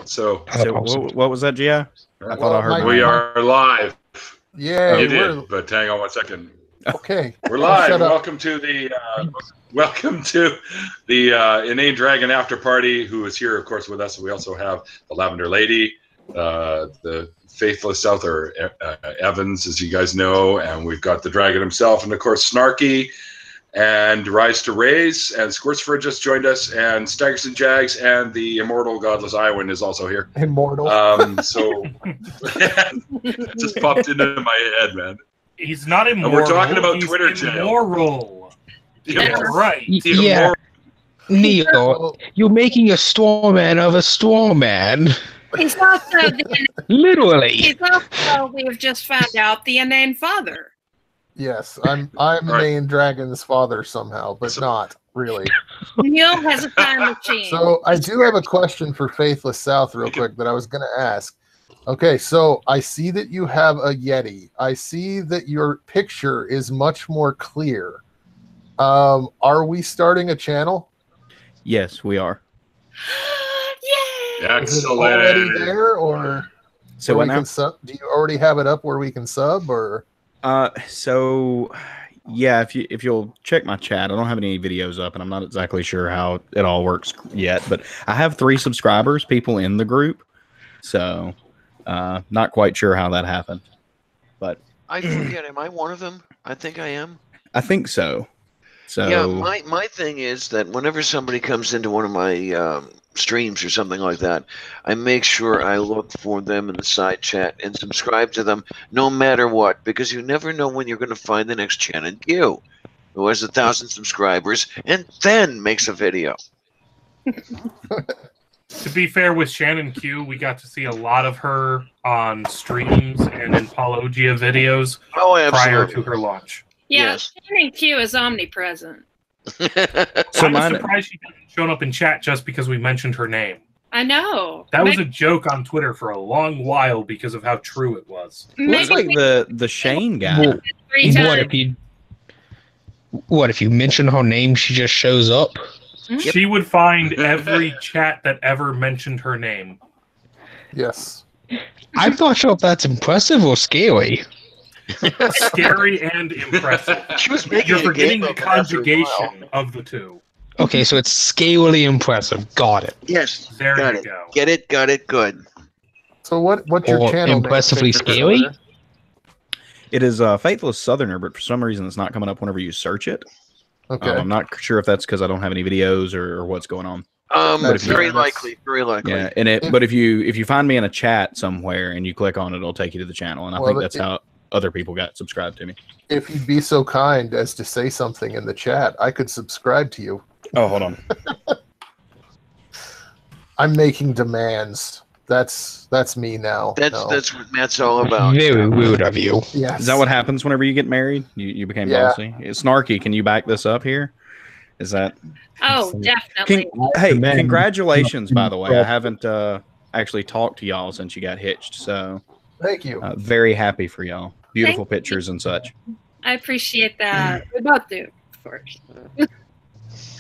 So what was that, Gi? I thought I heard. We are live. Yeah, you did. But hang on 1 second. Okay, we're live. Welcome to the Inane Dragon After Party. Who is here, of course, with us? We also have the Lavender Lady, the Faithless South, or Evans, as you guys know, and we've got the Dragon himself, and of course Snarky, and Rise to Raise, and Squirtsford just joined us, and Staggerson Jags, and the immortal Godless Iwan is also here. Immortal. So just popped into my head, man. He's not immortal. And we're talking about He's Twitter jail. Immoral. Yeah, right. Yeah. Neo, you're making a straw man of a straw man. He's also literally. He's also, we've just found out, the inane father. Yes, I'm Inane Dragon's father somehow, but not really. Neil has a time machine. So I do have a question for Faithless South real quick that I was going to ask. Okay, so I see that you have a Yeti. I see that your picture is much more clear. Are we starting a channel? Yes, we are. Yay! Excellent. Is it already there, or so what now? Do you already have it up where we can sub, or? So yeah, if you'll check my chat, I don't have any videos up, and I'm not exactly sure how it all works yet, but I have 3 subscribers, people in the group, so not quite sure how that happened, but I forget. Am I one of them? I think I am. I think so. So yeah, my thing is that whenever somebody comes into one of my streams or something like that, I make sure I look for them in the side chat and subscribe to them no matter what, because you never know when you're going to find the next Shannon Q, who has 1,000 subscribers and then makes a video. To be fair with Shannon Q, we got to see a lot of her on streams and in Paulogia videos prior to her launch. Yeah, yes. Shannon Q is omnipresent. So I'm surprised she hasn't shown up in chat just because we mentioned her name. I know. That was a joke on Twitter for a long while because of how true it was. Looks like the Shane guy. What if you mention her name, she just shows up? She would find every chat that ever mentioned her name. Yes. I'm not sure if that's impressive or scary. Scary and impressive. She was making You're forgetting the conjugation of the two. Okay, so it's scarily impressive. Got it. Yes. There got you it. go. Get it. Got it. Good. So what's your channel? Impressively scary? It is Faithless Southerner, but for some reason it's not coming up whenever you search it. Okay. I'm not sure if that's because I don't have any videos or what's going on. Very likely. Very likely. Yeah, and but if you find me in a chat somewhere and you click on it, it'll take you to the channel, and I think that's how other people got subscribed to me. If you'd be so kind as to say something in the chat, I could subscribe to you. Oh, hold on. I'm making demands. That's me now. That's what Matt's all about. Very rude of you. Yes. Is that what happens whenever you get married? You became bossy? Snarky, can you back this up here? Is that... Oh, definitely. Congratulations, by the way. I haven't actually talked to y'all since you got hitched, so... Thank you. Very happy for y'all. Beautiful pictures and such. I appreciate that. We both do, of course.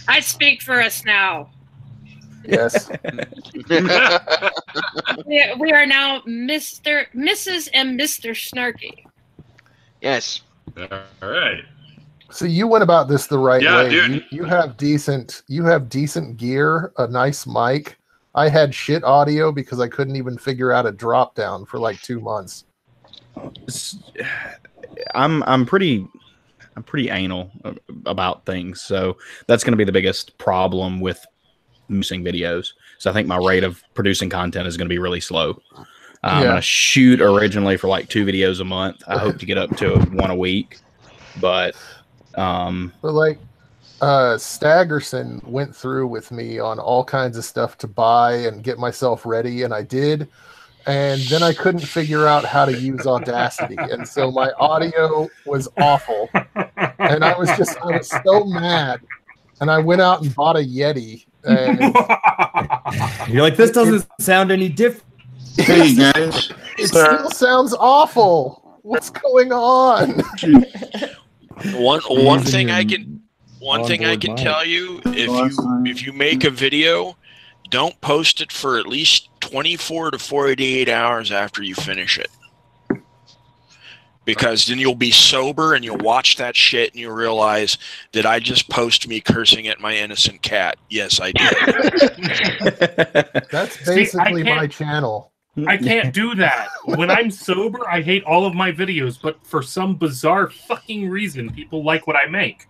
I speak for us now. Yes. we are now Mrs. and Mr. Snarky. Yes. All right. So you went about this the right way. Dude. You have decent gear, a nice mic. I had shit audio because I couldn't even figure out a drop down for like 2 months. I'm pretty anal about things, so that's going to be the biggest problem with producing videos. So I think my rate of producing content is going to be really slow. I'm going to shoot originally for like 2 videos a month. I hope to get up to 1 a week, but like Staggerson went through with me on all kinds of stuff to buy and get myself ready, and I did. And then I couldn't figure out how to use Audacity, and so my audio was awful. And I was so mad. And I went out and bought a Yeti. And you're like, this doesn't sound any different. Hey guys, it still sounds awful. What's going on? One thing I can tell you, if you make a video, don't post it for at least 24 to 48 hours after you finish it. Because then you'll be sober and you'll watch that shit and you'll realize, did I just post me cursing at my innocent cat? Yes, I did. That's basically my channel. I can't do that. When I'm sober, I hate all of my videos, but for some bizarre fucking reason, people like what I make.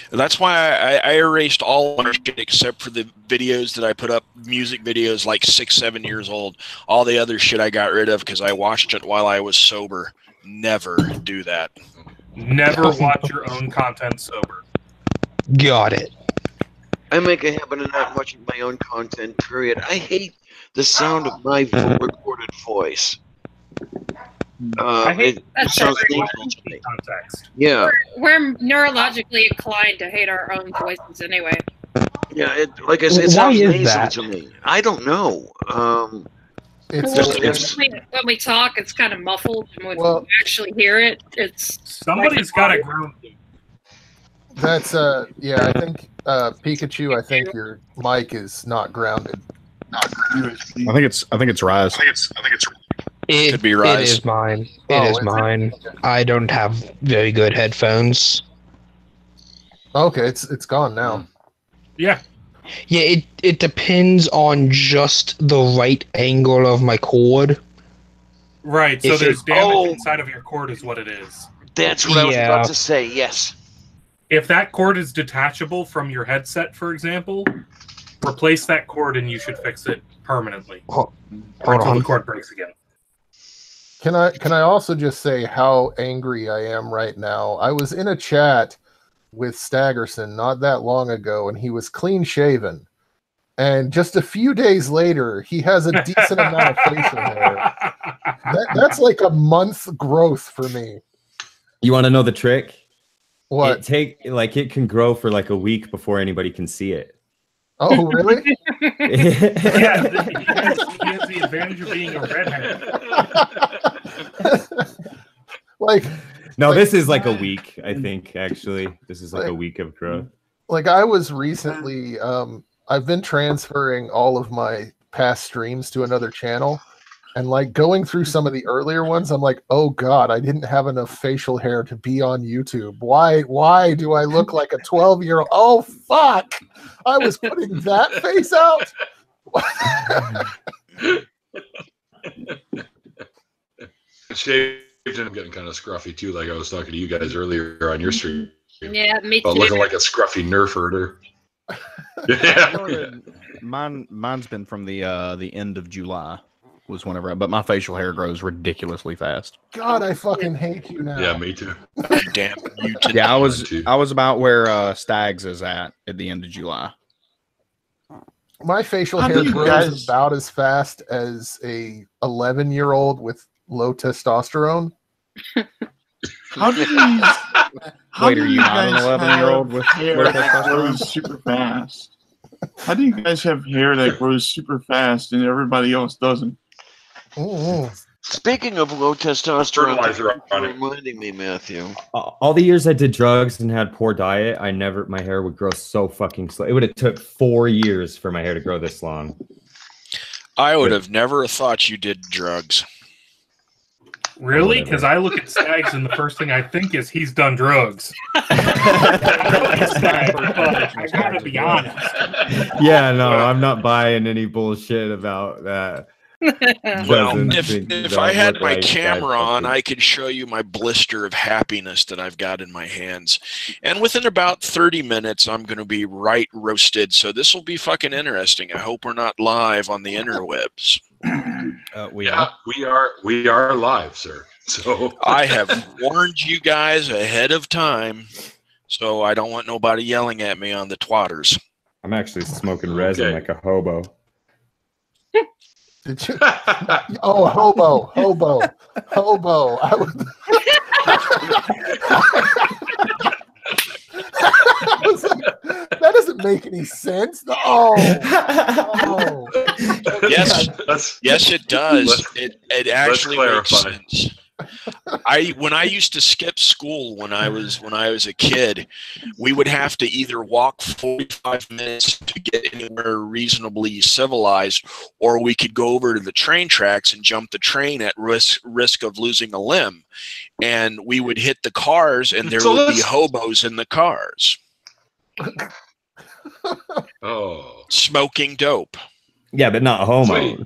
That's why I erased all my shit except for the videos that I put up, music videos like 6, 7 years old. All the other shit I got rid of because I watched it while I was sober. Never do that. Never watch your own content sober. Got it. I make a habit of not watching my own content, period. I hate the sound of my recorded voice. I hate it sounds painful to me. Yeah. We're neurologically inclined to hate our own voices anyway. Yeah, like I said, it sounds nasal to me. I don't know. When we talk, it's kind of muffled, and when we actually hear it, it's somebody's got to ground you. That's yeah. I think Pikachu. I think your mic is not grounded. I think it's Rise. It could be Rise. It is mine. It is mine. I don't have very good headphones. Okay, it's gone now. Yeah. Yeah, it depends on just the right angle of my cord. Right, so there's damage inside of your cord is what it is. That's what I was about to say, yes. If that cord is detachable from your headset, for example, replace that cord and you should fix it permanently. Until the cord breaks again. Can I also just say how angry I am right now? I was in a chat with Staggerson not that long ago, and he was clean shaven. And just a few days later, he has a decent amount of facial hair. That's like a month growth for me. You want to know the trick? What? It can grow for like a week before anybody can see it. Oh, really? Yeah, he has the advantage of being a redhead. No, this is like a week, I think, actually. This is like a week of growth. Like I was recently, I've been transferring all of my past streams to another channel. And like going through some of the earlier ones, I'm like, oh God, I didn't have enough facial hair to be on YouTube. Why do I look like a 12-year-old? Oh, fuck. I was putting that face out. Shaved and I'm getting kind of scruffy too, like I was talking to you guys earlier on your stream. Yeah, me too. Looking like a scruffy nerf herder. Yeah. Mine's been from the end of July was whenever, but my facial hair grows ridiculously fast. God, I fucking hate you now. Yeah, me too. Damn you. Yeah, I was about where Stags is at the end of July. My facial hair grows about as fast as a 11-year-old with low testosterone. How do you Wait, are you not an 11-year-old with hair that grows super fast? How do you guys have hair that grows super fast and everybody else doesn't? Speaking of low testosterone, reminding me, Matthew. All the years I did drugs and had poor diet, my hair would grow so fucking slow. It would have took 4 years for my hair to grow this long. I would have never thought you did drugs. Really? Because I look at Stags and the first thing I think is he's done drugs. I gotta be honest. Yeah, no, I'm not buying any bullshit about that. Well, if I had my camera on, I could show you my blister of happiness that I've got in my hands. And within about 30 minutes, I'm going to be right roasted. So this will be fucking interesting. I hope we're not live on the interwebs. We are live, sir. So I have warned you guys ahead of time, so I don't want nobody yelling at me on the twatters. I'm actually smoking resin like a hobo. Did you? Oh, hobo. I was like, that doesn't make any sense. Yes, it does. It actually makes sense. When I used to skip school when I was a kid, we would have to either walk 45 minutes to get anywhere reasonably civilized, or we could go over to the train tracks and jump the train at risk of losing a limb. And we would hit the cars, and there would be hobos in the cars. Oh, smoking dope. Yeah, but not homos.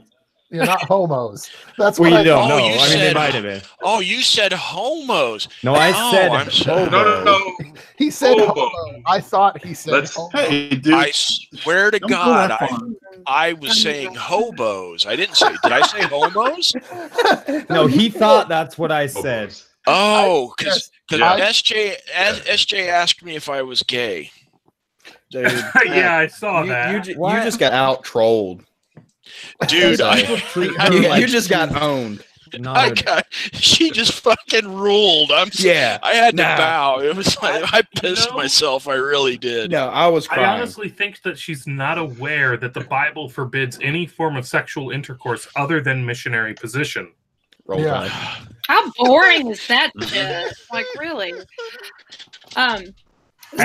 Yeah, not homos. That's what I don't know. You I mean, they said, might have been. Oh, you said homos. No, I said I'm sorry. No. He said homo. I thought he said homo. Hey, dude. I swear to Don't God, go that far. I was saying hobos. I didn't say. Did I say homos? No, he thought that's what I said. Oh, because Yeah. SJ asked me if I was gay. Dude, Yeah, I saw that. You just got out trolled. Dude, you just got owned. She just fucking ruled. I had to bow. It was like I pissed myself. I really did. No, I was crying. I honestly think that she's not aware that the Bible forbids any form of sexual intercourse other than missionary position. Yeah. How boring is that shit? Like, really? And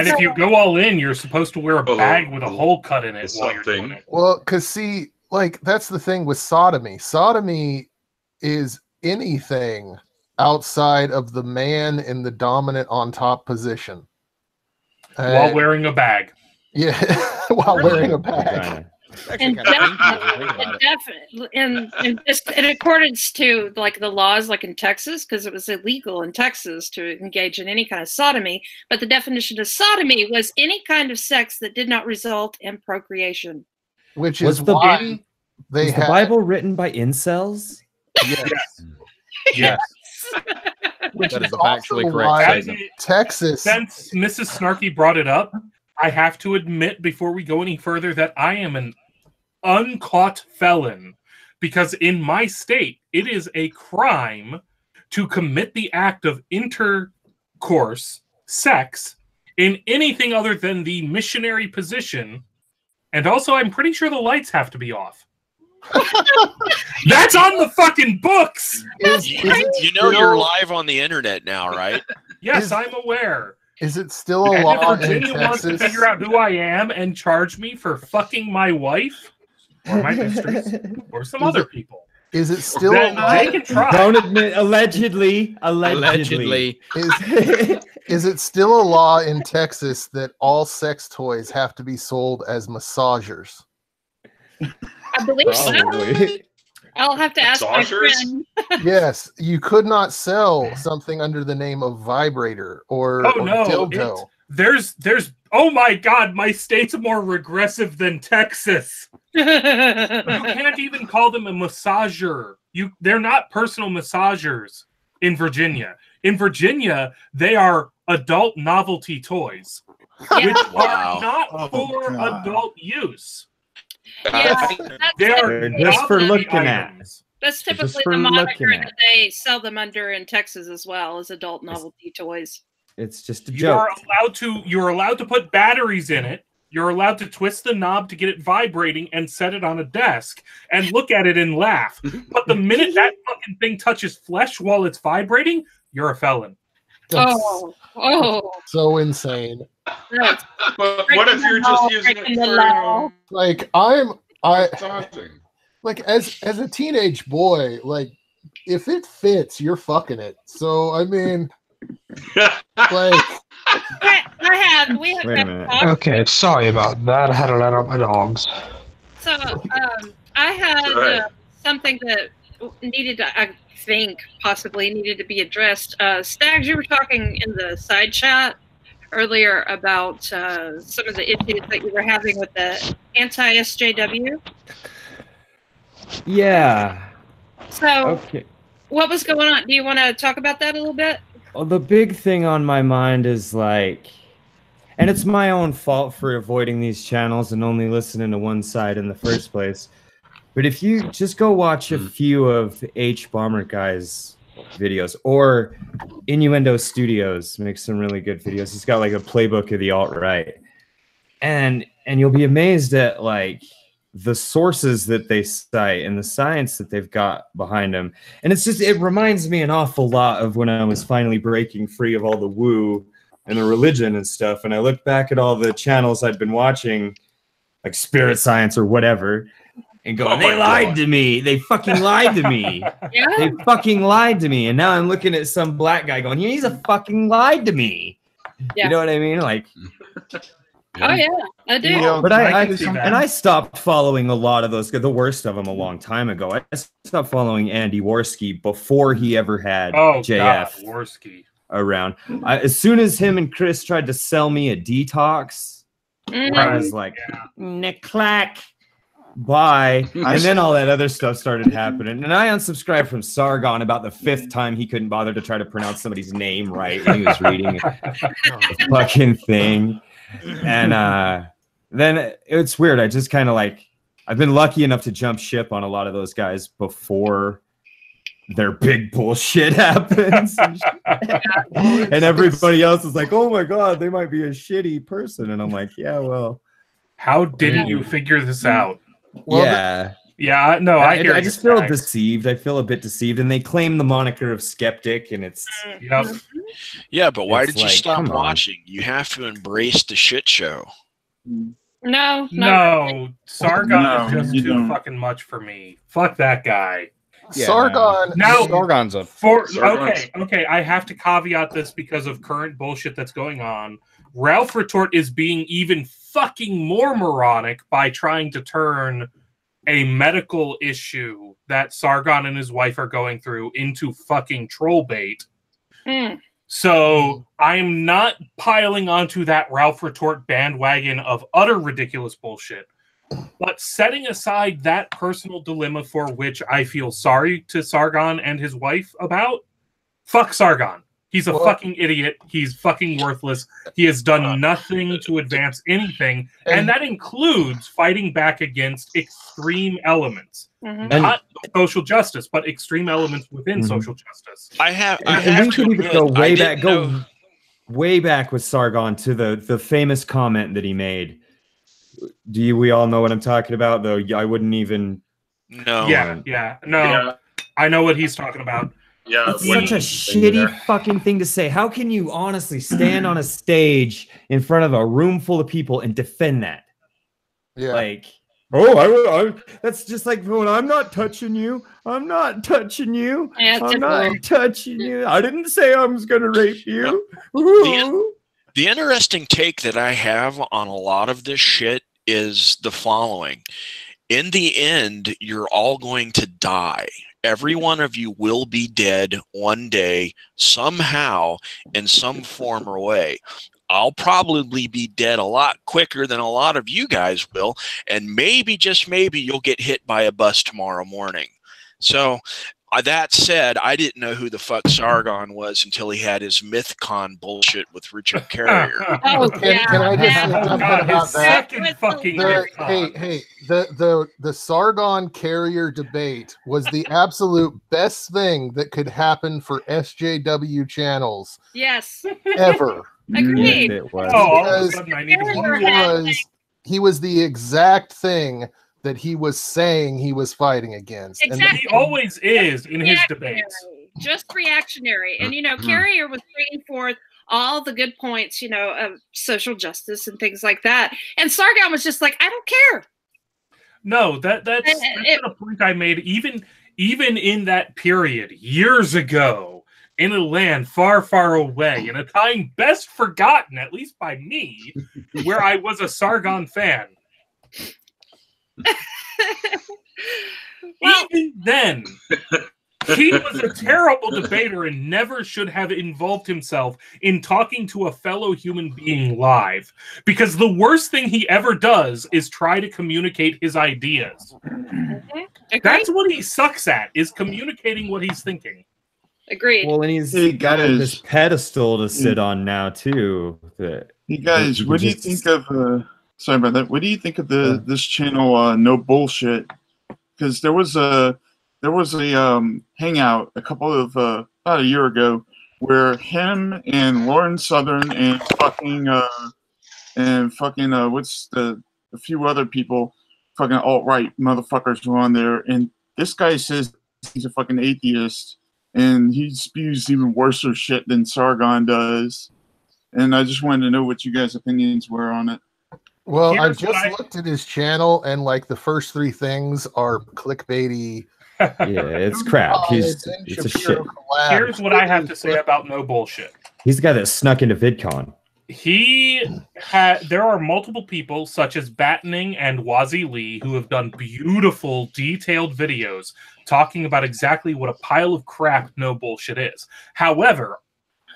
if you go all in, you're supposed to wear a bag with a hole cut in it while you're doing it. Well, because see, like, that's the thing with sodomy. Sodomy is anything outside of the man in the dominant on top position. While wearing a bag. Yeah, while wearing a bag. And in accordance to like the laws, like in Texas, because it was illegal in Texas to engage in any kind of sodomy. But the definition of sodomy was any kind of sex that did not result in procreation. Which is why they the Bible written by incels? Yes. Yes. Which That is is a factually also correct why statement. Texas. Since Mrs. Snarky brought it up, I have to admit before we go any further that I am an uncaught felon, because in my state it is a crime to commit the act of intercourse, sex, in anything other than the missionary position, and also I'm pretty sure the lights have to be off. That's on the fucking books. You know you're live on the internet now, right? Yes, I'm aware. Is it still a And law if in Virginia wants to Texas? figure out who I am and charge me for fucking my wife or my mistress or some other people, Is it still then a law? they can try. Don't admit. Allegedly. Is it still a law in Texas that all sex toys have to be sold as massagers? I believe so. I'll have to ask my friend. Yes, you could not sell something under the name of vibrator or dildo. There's oh my god, my state's more regressive than Texas. You can't even call them a massager. They're not personal massagers in Virginia. In Virginia, they are adult novelty toys, which are not for adult use. Yeah, they are just for looking at. That's typically the moniker that they sell them under in Texas as well, as adult novelty toys. It's just a joke. You're allowed to put batteries in it. You're allowed to twist the knob to get it vibrating and set it on a desk and look at it and laugh. But the minute that fucking thing touches flesh while it's vibrating, you're a felon. Oh, so insane. Right. But what if you're just using it for like like as a teenage boy, like if it fits, you're fucking it. So I mean, like we have Wait a minute. Okay, sorry about that. I had to let out my dogs. So I had something that needed to, I think possibly needed to be addressed. Stags, you were talking in the side chat earlier about some of the issues that you were having with the anti-SJW. Yeah. So what was going on? Do you want to talk about that a little bit? Well, the big thing on my mind is like, and it's my own fault for avoiding these channels and only listening to one side in the first place. But if you just go watch a few of H Bomber Guy's videos, or Innuendo Studios makes some really good videos. He's got like a playbook of the alt-right. And you'll be amazed at like the sources that they cite and the science that they've got behind them. And it's just, it reminds me an awful lot of when I was finally breaking free of all the woo and the religion and stuff. And I look back at all the channels I'd been watching, like Spirit Science or whatever, and going, they lied to me. They fucking lied to me. Yeah. They fucking lied to me. And now I'm looking at some black guy going, he's a fucking lied to me. Yeah. You know what I mean? Like, oh yeah, I do. but I stopped following a lot of those, the worst of them, a long time ago. I stopped following Andy Worski before he ever had JF Worski around. As soon as him and Chris tried to sell me a detox, I was like, clack, bye. And then all that other stuff started happening. And I unsubscribed from Sargon about the 5th time he couldn't bother to try to pronounce somebody's name right when he was reading the fucking thing. And then it's weird. I just kind of like, I've been lucky enough to jump ship on a lot of those guys before their big bullshit happens. And everybody else is like, oh my God, they might be a shitty person. And I'm like, yeah, well. How didn't you figure this out? Well, yeah. Yeah, no, I hear I just feel deceived. I feel a bit deceived. And they claim the moniker of skeptic, and it's... Yep. Yeah, but why did you like, stop watching? You have to embrace the shit show. No, Sargon is just too fucking much for me. Fuck that guy. Yeah, Sargon. Now, Sargon's a okay. I have to caveat this because of current bullshit that's going on. Ralph Retort is being even fucking more moronic by trying to turn a medical issue that Sargon and his wife are going through into fucking troll bait. So I am not piling onto that Ralph Retort bandwagon of utter ridiculous bullshit. But setting aside that personal dilemma for which I feel sorry to Sargon and his wife about, fuck Sargon. He's a fucking idiot. He's fucking worthless. He has done nothing to advance anything. And that includes fighting back against extreme elements. Not social justice, but extreme elements within social justice. We could even go way back with Sargon to the famous comment that he made. We all know what I'm talking about, though? I wouldn't even... No. Yeah. I know what he's talking about. Yeah, it's such a shitty fucking thing to say. How can you honestly stand on a stage in front of a room full of people and defend that? Yeah. Like, I that's just like, well, I'm not touching you. I'm not touching you. I'm not touching you. I didn't say I was going to rape you. The interesting take that I have on a lot of this shit is the following. In the end, you're all going to die. Every one of you will be dead one day, somehow, in some form or way. I'll probably be dead a lot quicker than a lot of you guys will, and maybe, just maybe, you'll get hit by a bus tomorrow morning. So, that said, I didn't know who the fuck Sargon was until he had his MythCon bullshit with Richard Carrier. Can I just say something about that? The Sargon Carrier debate was the absolute best thing that could happen for SJW channels. Yes. Ever. Agreed. It was. Because he was the exact thing that he was saying he was fighting against. Exactly. And he always is in his debates. Just reactionary. And, Carrier was bringing forth all the good points, of social justice and things like that. And Sargon was just like, I don't care. No, that's a point I made even in that period, years ago, in a land far, far away, in a time best forgotten, at least by me, where I was a Sargon fan. Even then, he was a terrible debater and never should have involved himself in talking to a fellow human being live, because the worst thing he ever does is try to communicate his ideas. That's what he sucks at, is communicating what he's thinking. Agreed. Well, and he's got this pedestal to sit on now too. You guys, what do you think of? Sorry about that. What do you think of this channel? No bullshit, because there was a hangout about a year ago where him and Lauren Southern and fucking what's a few other people fucking alt-right motherfuckers who are on there, and this guy says he's a fucking atheist, and he spews even worse shit than Sargon does. And I just wanted to know what you guys' opinions were on it. Well, I've just looked at his channel, and like the first 3 things are clickbaity. Yeah, it's crap. It's a shit. Here's what I have to say about no bullshit. He's the guy that snuck into VidCon. There are multiple people, such as Battening and Wazi Lee, who have done beautiful, detailed videos talking about exactly what a pile of crap no bullshit is. However,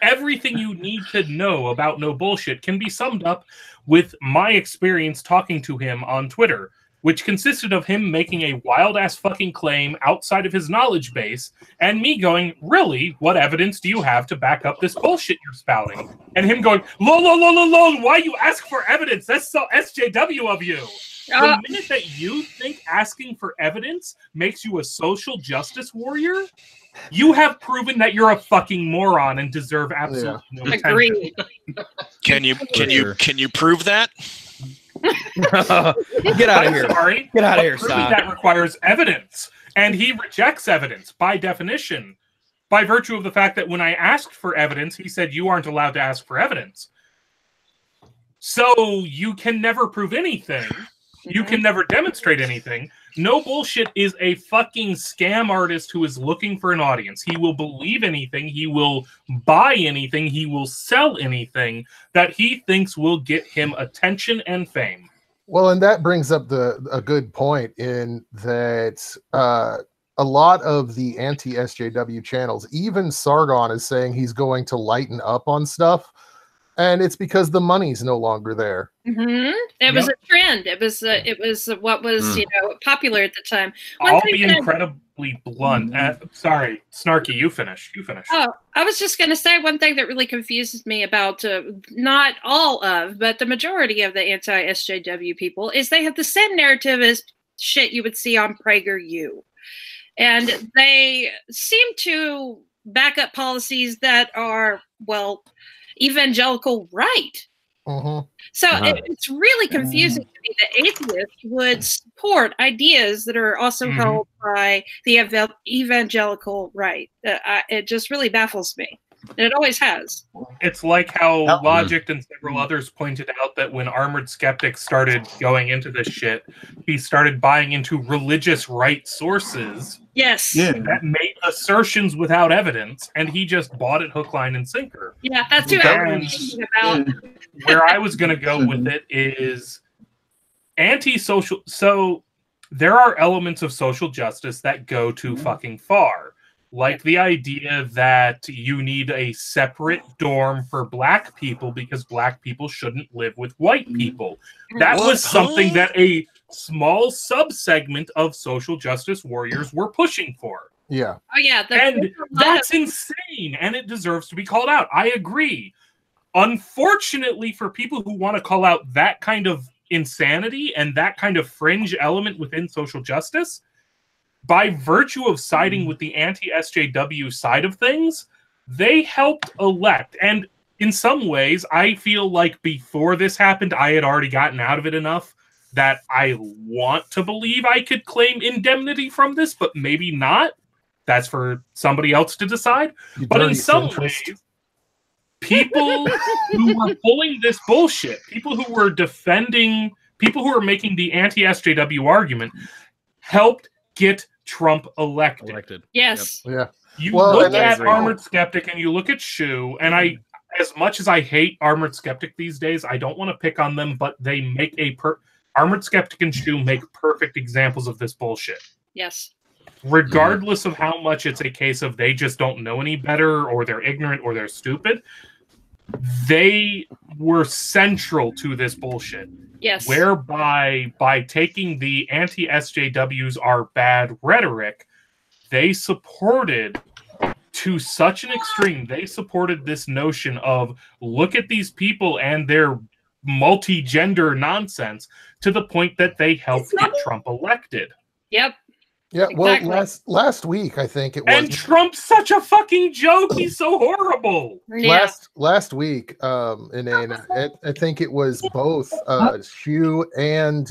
everything you need to know about no bullshit can be summed up with my experience talking to him on Twitter, which consisted of him making a wild-ass fucking claim outside of his knowledge base, and me going, really, what evidence do you have to back up this bullshit you're spouting? And him going, lol, why you ask for evidence? That's so SJW of you. The minute that you think asking for evidence makes you a social justice warrior, you have proven that you're a fucking moron and deserve absolutely no attention. Agreed. Can you prove that? Get out of here. Sorry. Get out of here, Si. That requires evidence. And he rejects evidence by definition, by virtue of the fact that when I asked for evidence, he said you aren't allowed to ask for evidence. So you can never prove anything. You can never demonstrate anything. No bullshit is a fucking scam artist who is looking for an audience. He will believe anything. He will buy anything. He will sell anything that he thinks will get him attention and fame. Well, and that brings up a good point in that a lot of the anti-SJW channels, even Sargon is saying he's going to lighten up on stuff. And it's because the money's no longer there. Mm-hmm. It was a trend. It was what was popular at the time. I'll be incredibly blunt. Sorry, Snarky, you finish. Oh, I was just going to say one thing that really confuses me about not all of, but the majority of the anti-SJW people is they have the same narrative as shit you would see on PragerU, and they seem to back up policies that are evangelical right. So it's really confusing to me that atheists would support ideas that are also held by the evangelical right. It just really baffles me. And it always has. It's like how Logic and several others pointed out that when Armored Skeptic started going into this shit, he started buying into religious right sources. Yes. That made assertions without evidence, and he just bought it hook, line, and sinker. Yeah, that's what I'm thinking about. Where I was going to go with it is anti-social. So there are elements of social justice that go too fucking far. Like the idea that you need a separate dorm for black people because black people shouldn't live with white people. That was something that a small subsegment of social justice warriors were pushing for. Yeah. Oh, yeah. And that's insane, and it deserves to be called out. I agree. Unfortunately, for people who want to call out that kind of insanity and that kind of fringe element within social justice, by virtue of siding with the anti-SJW side of things, they helped elect. And in some ways, I feel like before this happened, I had already gotten out of it enough that I want to believe I could claim indemnity from this, but maybe not. That's for somebody else to decide. But in some ways, people who were pulling this bullshit, people who were defending, people who were making the anti-SJW argument, helped get Trump elected. Yes. Yeah. You look at Armored Skeptic and you look at Shu, and as much as I hate Armored Skeptic these days, I don't want to pick on them, but they make Armored Skeptic and Shu make perfect examples of this bullshit. Yes. Regardless of how much it's a case of they just don't know any better, or they're ignorant, or they're stupid, they were central to this bullshit. Yes. Whereby, by taking the anti-SJWs are bad rhetoric, they supported, to such an extreme, they supported this notion of, look at these people and their multi-gender nonsense, to the point that they helped get Trump elected. Yep. Yeah, Exactly. well, last week I think it was. And Trump's such a fucking joke. He's so horrible. Yeah. Last week, Inane, I think it was both Shu and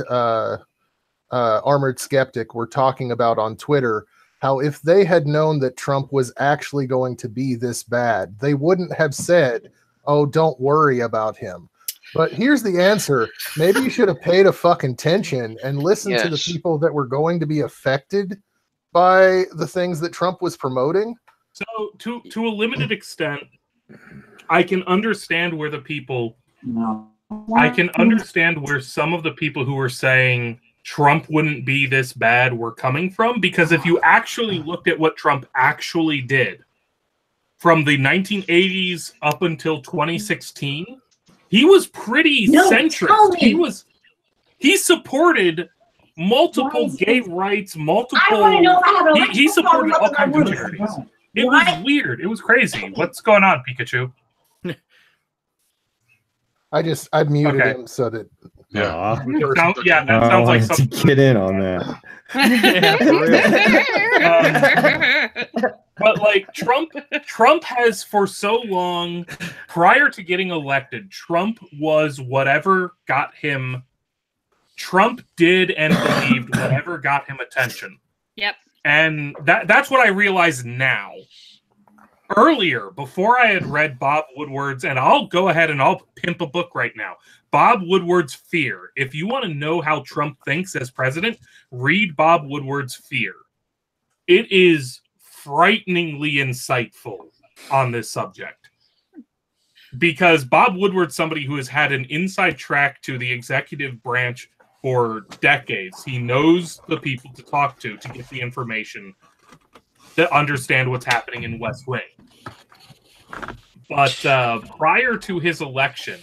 Armored Skeptic were talking about on Twitter, how if they had known that Trump was actually going to be this bad, they wouldn't have said, oh, don't worry about him. But here's the answer. Maybe you should have paid a fucking attention and listened to the people that were going to be affected by the things that Trump was promoting. So to a limited extent, I can understand where the people... I can understand where some of the people who were saying Trump wouldn't be this bad were coming from, because if you actually looked at what Trump actually did from the 1980s up until 2016, he was pretty centrist. He supported multiple gay rights, he supported all kinds of charities. It was weird. It was crazy. What's going on, Pikachu? I muted him so that that sounds like something. Get in on that. But like Trump has for so long, prior to getting elected, Trump was whatever got him. Trump did and believed whatever got him attention. Yep. And that's what I realize now. Earlier, before I had read Bob Woodward's, and I'll go ahead and I'll pimp a book right now, Bob Woodward's Fear. If you want to know how Trump thinks as president, read Bob Woodward's Fear. It is frighteningly insightful on this subject. Because Bob Woodward's somebody who has had an inside track to the executive branch for decades. He knows the people to talk to get the information, to understand what's happening in West Wing. But prior to his election,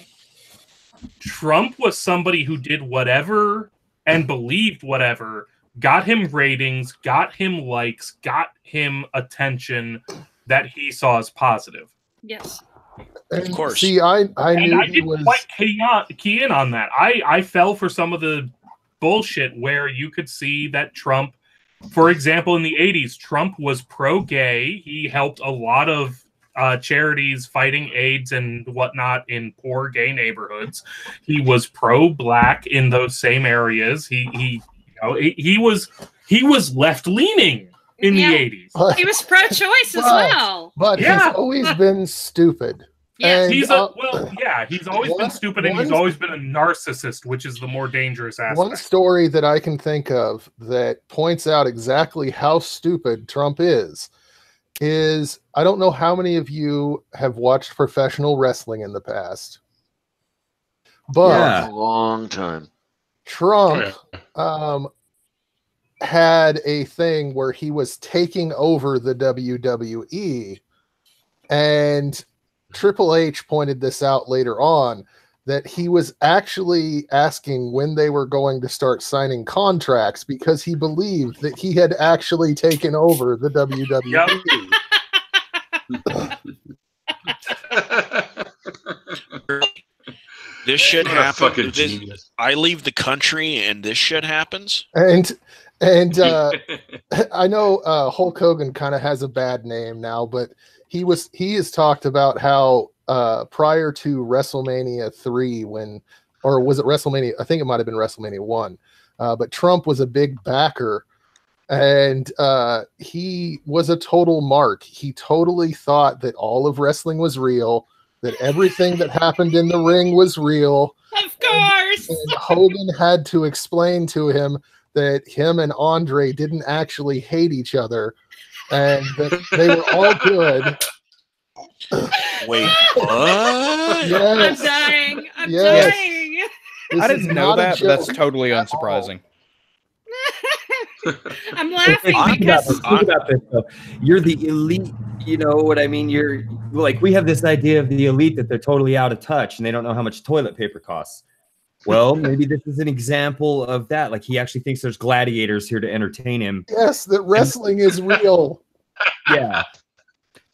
Trump was somebody who did whatever and believed whatever got him ratings, got him likes, got him attention that he saw as positive. Yes. And of course. See, I knew I didn't quite key in on that. I fell for some of the bullshit where you could see that Trump, for example, in the 80s, Trump was pro-gay. He helped a lot of charities fighting AIDS and whatnot in poor gay neighborhoods. He was pro-black in those same areas. He was left-leaning in the 80s. He was pro-choice as well. But he's always been stupid. Yes. He's always been stupid, and he's always been a narcissist, which is the more dangerous aspect. One story that I can think of that points out exactly how stupid Trump is I don't know how many of you have watched professional wrestling in the past, but a long time. Trump had a thing where he was taking over the WWE, and Triple H pointed this out later on, that he was actually asking when they were going to start signing contracts because he believed that he had actually taken over the WWE. This shit happens. I leave the country and this shit happens. And I know Hulk Hogan kind of has a bad name now, but he has talked about how prior to WrestleMania 3, or was it WrestleMania? I think it might have been WrestleMania 1. But Trump was a big backer, and he was a total mark. He totally thought that all of wrestling was real, that everything that happened in the ring was real. Of course. And Hogan had to explain to him that him and Andre didn't actually hate each other, and that they were all good. Wait, what? Yes. I'm dying. I'm dying. I didn't know that, but that's totally unsurprising. I'm laughing because think about this, though. You're the elite. You know what I mean? You're like, we have this idea of the elite that they're totally out of touch and they don't know how much toilet paper costs. Well, maybe this is an example of that. Like, he actually thinks there's gladiators here to entertain him. Yes, that wrestling is real. Yeah.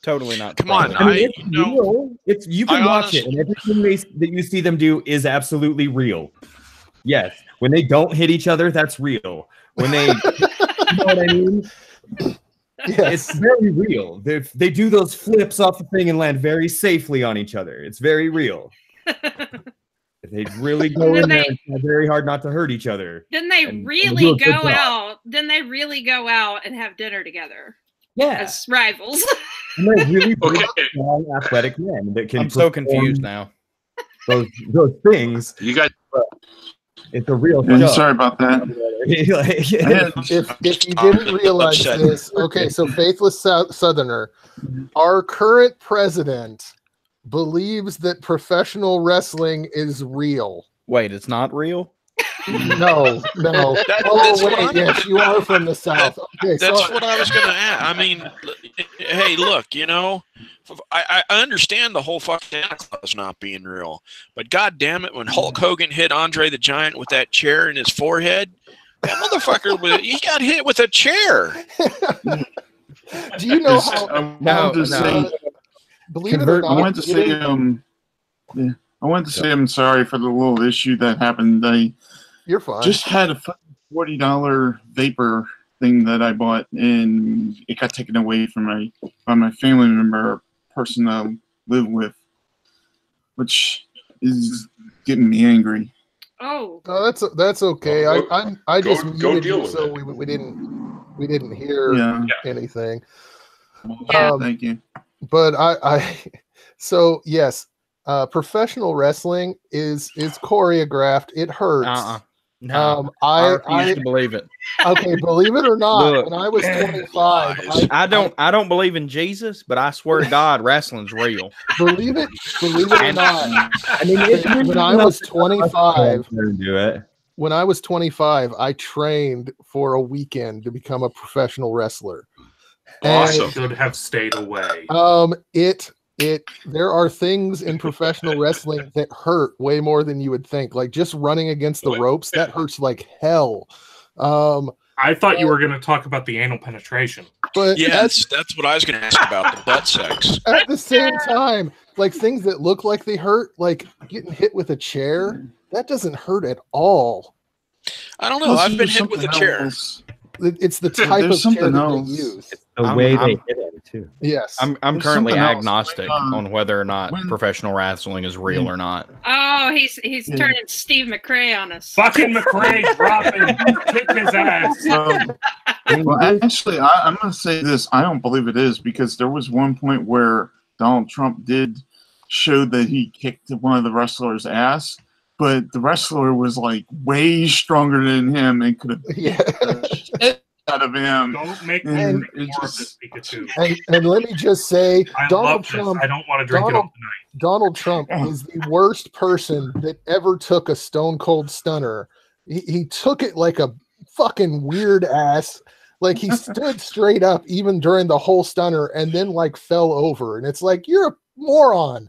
Totally not. Come on, I mean, it's real. You can watch it, and everything that you see them do is absolutely real. Yes, when they don't hit each other, that's real. When they, you know what I mean? Yes. It's very real. They do those flips off the thing and land very safely on each other. It's very real. They really go in there and try very hard not to hurt each other. Then they really go out. Then they really go out and have dinner together. Yeah, as rivals. And they're really big, strong, athletic men that can. I'm so confused now. Those things. You guys. It's a real. Yeah, sorry about that. if you didn't realize this, okay, so Faithless Southerner, our current president believes that professional wrestling is real. Wait, it's not real? No. Yes, you are from the South. Okay, that's sorry. what I was going to add. I mean, hey, look, I understand the whole fucking Santa Claus not being real, but god damn it, when Hulk Hogan hit Andre the Giant with that chair in his forehead, that motherfucker, he got hit with a chair. Do you know how? Believe it or not, I wanted to say, I wanted to say I'm sorry for the little issue that happened. You're fine. Just had a $40 vapor thing that I bought, and it got taken away from by my family member, person I live with, which is getting me angry. Oh, that's okay. I just muted deal you, with so it. we didn't hear anything. Thank you. But so yes, professional wrestling is choreographed. It hurts. No, I refuse to believe it. Okay, believe it or not, when I was 25, I don't believe in Jesus, but I swear to God, wrestling's real. Believe it or not. I mean, when I was 25, when I was 25, I trained for a weekend to become a professional wrestler. Awesome. Should have stayed away. There are things in professional wrestling that hurt way more than you would think. Like just running against the ropes, that hurts like hell. I thought you were going to talk about the anal penetration. But yes, that's what I was going to ask about, the butt sex. At the same time, like things that look like they hurt, like getting hit with a chair, that doesn't hurt at all. I don't know. I've been hit with a chair. It's the type of chair that they use. It's the way they hit it too. Yes, I'm currently agnostic on whether or not professional wrestling is real or not. Oh, he's turning Steve McRae on us. Fucking McRae, drop him, kick his ass. Well, actually, I'm going to say this. I don't believe it is, because there was one point where Donald Trump did show that he kicked one of the wrestlers' ass, but the wrestler was like way stronger than him and could have out of him. Don't make me and Pikachu. And let me just say, Donald Trump. I don't want to drink it all tonight. Donald Trump is the worst person that ever took a Stone Cold Stunner. He took it like a fucking weird ass. Like he stood straight up even during the whole stunner and then like fell over. And it's like, you're a moron.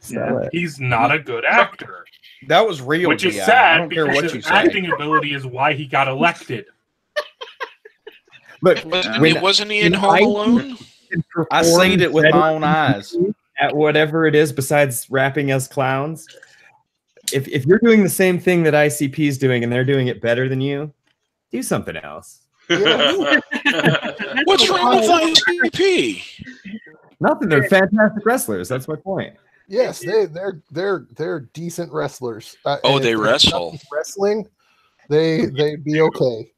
Yeah, he's not a good actor. That was real. Which is sad because his acting ability is why he got elected. Look, wasn't he in Home Alone? I seen it with my own eyes. At whatever it is besides rapping as clowns. If you're doing the same thing that ICP is doing and they're doing it better than you, do something else. Yeah. What's wrong with ICP? Nothing. They're fantastic wrestlers. That's my point. Yes, they're decent wrestlers. They wrestle. Wrestling, they'd be okay.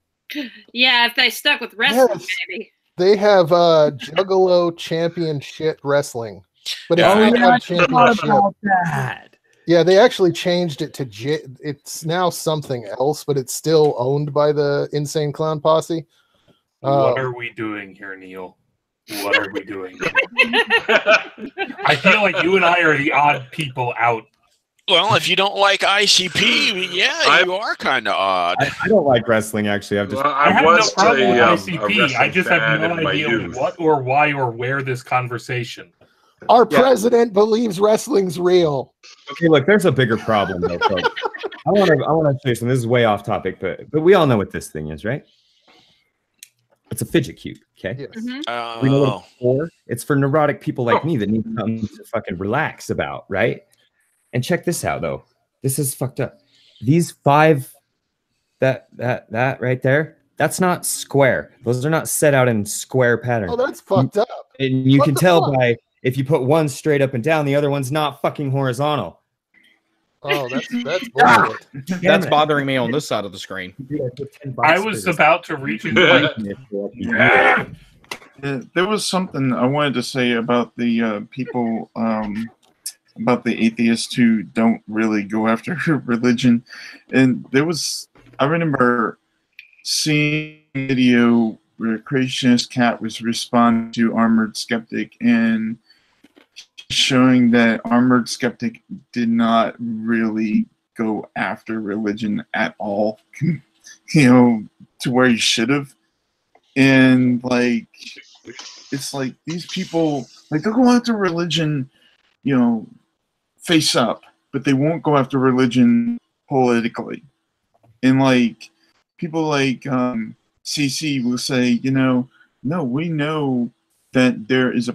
Yeah, if they stuck with wrestling, maybe. They have Juggalo Championship Wrestling, but it's not called Championship. Yeah, they actually changed it to it's now something else, but it's still owned by the Insane Clown Posse. What are we doing here, Neil? What are we doing? I feel like you and I are the odd people out. Well, if you don't like ICP, you are kind of odd. I don't like wrestling, actually. I have no problem with ICP. I just have no idea what or why or where this conversation. Our president believes wrestling's real. Okay, look, there's a bigger problem, though, folks. I want to say something. This is way off topic, but we all know what this thing is, right? It's a fidget cube, okay? Yes. Mm-hmm. We know what it's for. It's for neurotic people like me that need something to fucking relax about, right? And check this out, though. This is fucked up. These 5, that right there, that's not square. Those are not set out in square pattern. Oh, that's fucked up. And you can tell by if you put one straight up and down, the other one's not fucking horizontal. Oh, that's bullshit. That's bothering me on this side of the screen. I was about to reach into Yeah, there was something I wanted to say about the people, about the atheists who don't really go after religion. And I remember seeing a video where a creationist cat was responding to Armored Skeptic and showing that Armored Skeptic did not really go after religion at all, to where he should have. And like, it's like these people, like, they'll go after religion, face up, but they won't go after religion politically. And like, people like CC will say, no, we know that there is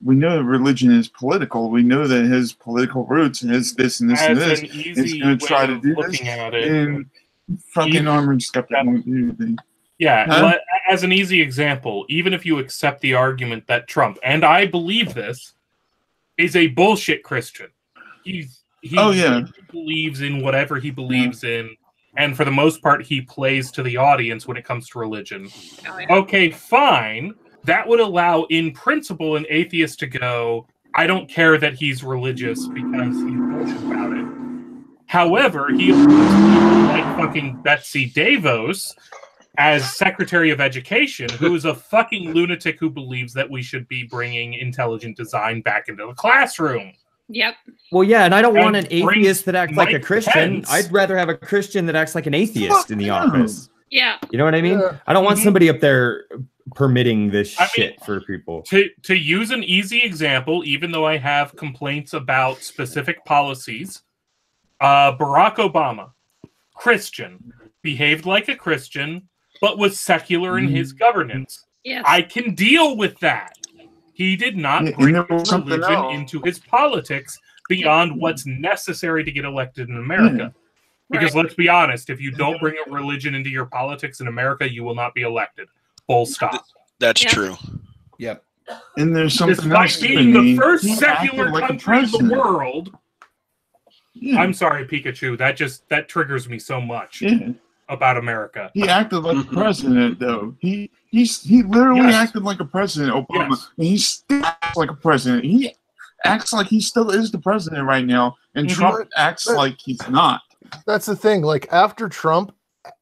we know that religion is political. We know that it has political roots and has this and this and this. It's going to try to do this. And fucking Armored Skeptic won't do anything. Yeah, but as an easy example, even if you accept the argument that Trump, and I believe this, is a bullshit Christian. He believes in whatever he believes in, and for the most part, he plays to the audience when it comes to religion. Oh, yeah. Okay, fine. That would allow, in principle, an atheist to go, I don't care that he's religious because he's bullshit about it. However, he appoints people like fucking Betsy DeVos as Secretary of Education, who is a fucking lunatic who believes that we should be bringing intelligent design back into the classroom. Yep. Well, yeah, and I don't want an atheist that acts like a Christian. I'd rather have a Christian that acts like an atheist in the office. Yeah. You know what I mean? Yeah. I don't want somebody up there permitting this shit for people. To use an easy example, even though I have complaints about specific policies, Barack Obama, Christian, behaved like a Christian, but was secular in his governance. Yes. I can deal with that. He did not bring religion into his politics beyond what's necessary to get elected in America. Because let's be honest, if you don't bring a religion into your politics in America, you will not be elected. Full stop. That's true. Yep. And there's something else. Despite being the first secular country in the world. Yeah. I'm sorry, Pikachu. That triggers me so much about America. He acted like a president, though. He literally acted like a president, Obama. Yes. And he still acts like a president. He acts like he still is the president right now, and Trump acts like he's not. That's the thing. Like, after Trump,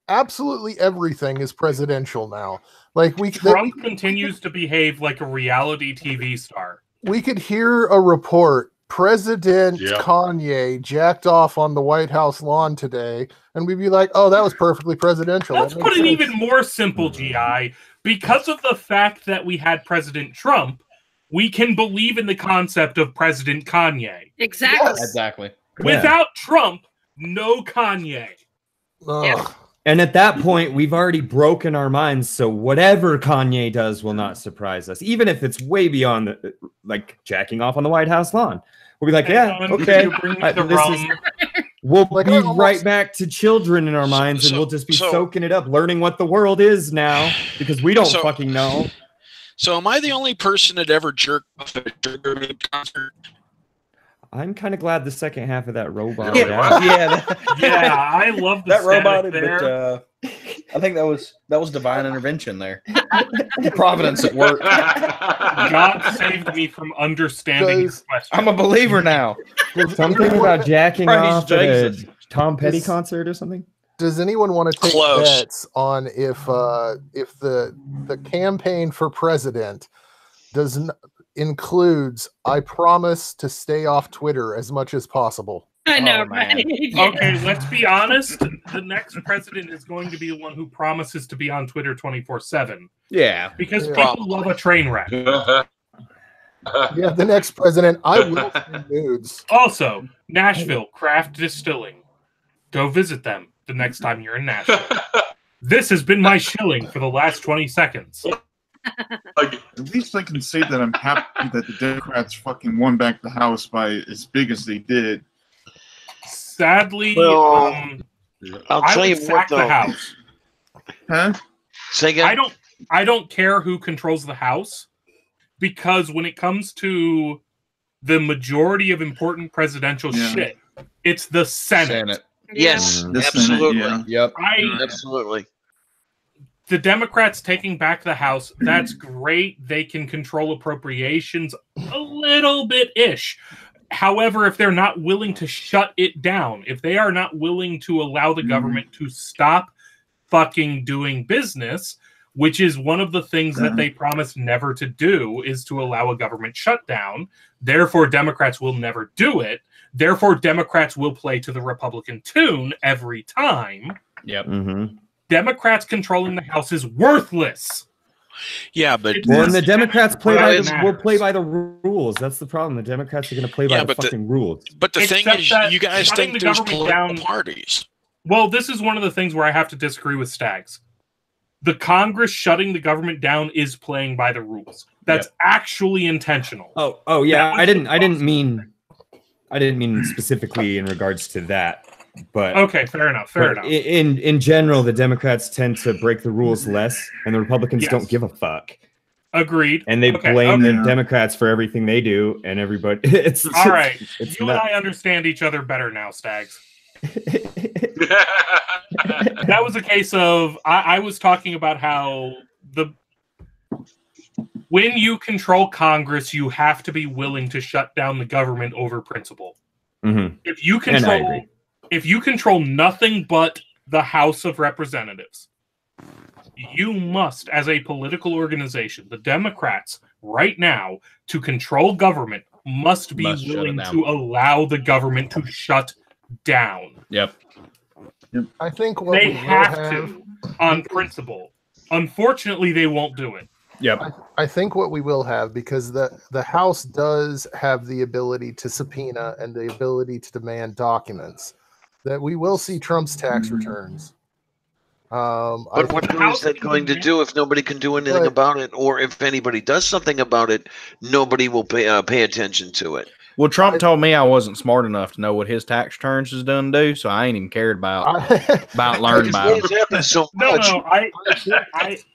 absolutely everything is presidential now. Like, Trump continues to behave like a reality TV star. We could hear a report. President Kanye jacked off on the White House lawn today, and we'd be like, oh, that was perfectly presidential. Let's put it even more simple, GI. Because of the fact that we had President Trump, we can believe in the concept of President Kanye. Exactly. Yes. Exactly. Without Trump, no Kanye. And at that point, we've already broken our minds, so whatever Kanye does will not surprise us, even if it's way beyond, like, jacking off on the White House lawn. We'll be like, okay, we'll be right back to children in our minds, and we'll just be soaking it up, learning what the world is now, because we don't fucking know. So am I the only person that ever jerked off at a Trigger concert? I'm kind of glad the second half of that robot. Yeah, I love that robot. But I think that was divine intervention there. Providence at work. God saved me from understanding your question. I'm a believer now. Something about jacking off at a Tom Petty concert or something. Does anyone want to take bets on if the campaign for president includes I promise to stay off Twitter as much as possible? I know, right? Okay, let's be honest. The next president is going to be the one who promises to be on Twitter 24/7. Yeah. Because people love a train wreck. Yeah, the next president, I will send nudes. Also, Nashville Craft Distilling. Go visit them the next time you're in Nashville. This has been my shilling for the last 20 seconds. At least I can say that I'm happy that the Democrats fucking won back the House by as big as they did. Sadly, I'll tell you what, though. The House. Huh? Say again? I don't care who controls the House, because when it comes to the majority of important presidential shit, It's the Senate. Yes, The Senate, absolutely. yeah. Yep. Absolutely. The Democrats taking back the House, that's great. They can control appropriations a little bit-ish. However, if they're not willing to shut it down, if they are not willing to allow the government to stop fucking doing business, which is one of the things that they promised never to do, is to allow a government shutdown. Therefore, Democrats will never do it. Therefore, Democrats will play to the Republican tune every time. Yep. Democrats controlling the House is worthless. Yeah, but and the Democrats will play by the rules. That's the problem. The Democrats are going to play by the fucking rules. But the thing is, you guys think there's political parties. Well, this is one of the things where I have to disagree with Stags. The Congress shutting the government down is playing by the rules. That's actually intentional. Oh yeah. I didn't mean specifically in regards to that. But okay, fair enough. Fair enough. In general, the Democrats tend to break the rules less, and the Republicans don't give a fuck. Agreed. And they blame the Democrats for everything they do, and everybody. It's all right. It's you nuts. and I understand each other better now, Stags. That was a case of I was talking about how when you control Congress, you have to be willing to shut down the government over principle. If you control nothing but the House of Representatives, you must, as a political organization, the Democrats right now, to control government, must be willing to allow the government to shut down. Yep. I think they have to, on principle. Unfortunately, they won't do it. Yep. I think what we will have, because the House does have the ability to subpoena and the ability to demand documents, that we will see Trump's tax returns. But what good is that going to do if nobody can do anything about it, or if anybody does something about it, nobody will pay attention to it? Well, Trump told me I wasn't smart enough to know what his tax returns is done do, so I ain't even cared about learning about them. So no,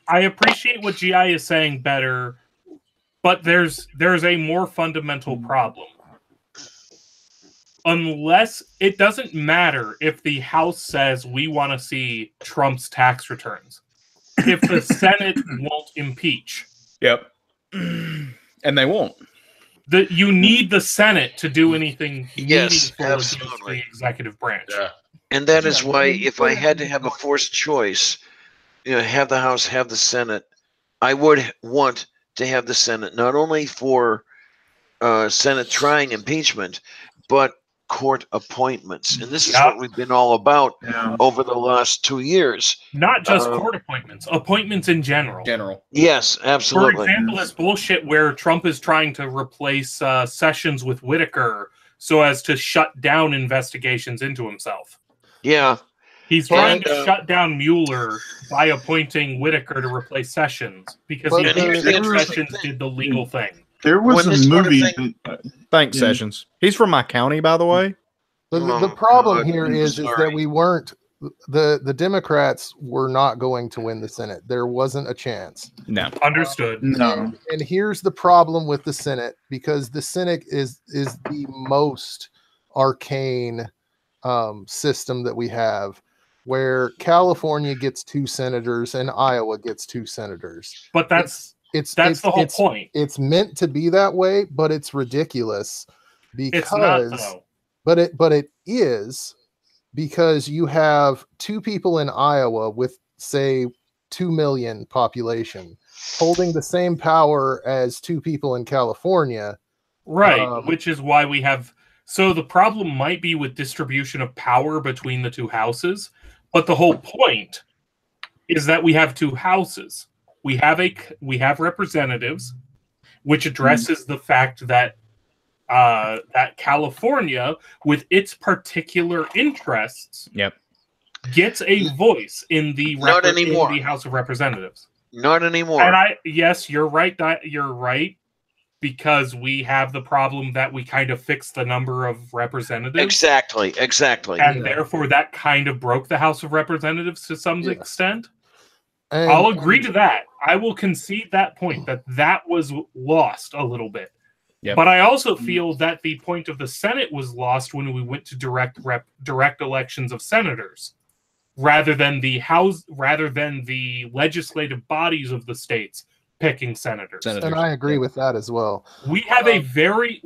I appreciate what GI is saying better, but there's a more fundamental problem. Unless it doesn't matter if the House says we want to see Trump's tax returns, if the Senate won't impeach. Yep. And they won't. You need the Senate to do anything Yes, against the executive branch. Yeah. And that is why, if I had to have a forced choice, have the House, have the Senate, I would want to have the Senate, not only for Senate trying impeachment, but court appointments. And this is what we've been all about over the last 2 years. Not just court appointments, appointments in general. Yes, absolutely. For example, this bullshit where Trump is trying to replace Sessions with Whitaker so as to shut down investigations into himself. Yeah. He's trying to shut down Mueller by appointing Whitaker to replace Sessions because he thinks that Sessions did the legal thing. There was a movie. Thanks, Sessions. He's from my county, by the way. The problem here is that we weren't. The Democrats were not going to win the Senate. There wasn't a chance. No. Understood. No. And here's the problem with the Senate, because the Senate is the most arcane system that we have, where California gets 2 senators and Iowa gets 2 senators. But that's the whole point. It's meant to be that way, but it's ridiculous because it's not, though. But it is, because you have 2 people in Iowa with, say, 2 million population holding the same power as 2 people in California. Right, which is why we have. So the problem might be with distribution of power between the 2 houses, but the whole point is that we have 2 houses. We have representatives, which addresses the fact that that California, with its particular interests, gets a voice in the House of Representatives. Not anymore. And yes, you're right. You're right, because we have the problem that we kind of fixed the number of representatives. Exactly. And therefore, that kind of broke the House of Representatives to some extent. I'll agree to that. I will concede that point, that was lost a little bit. Yep. But I also feel that the point of the Senate was lost when we went to direct elections of senators, rather than the legislative bodies of the states picking senators. And I agree with that as well. We had a very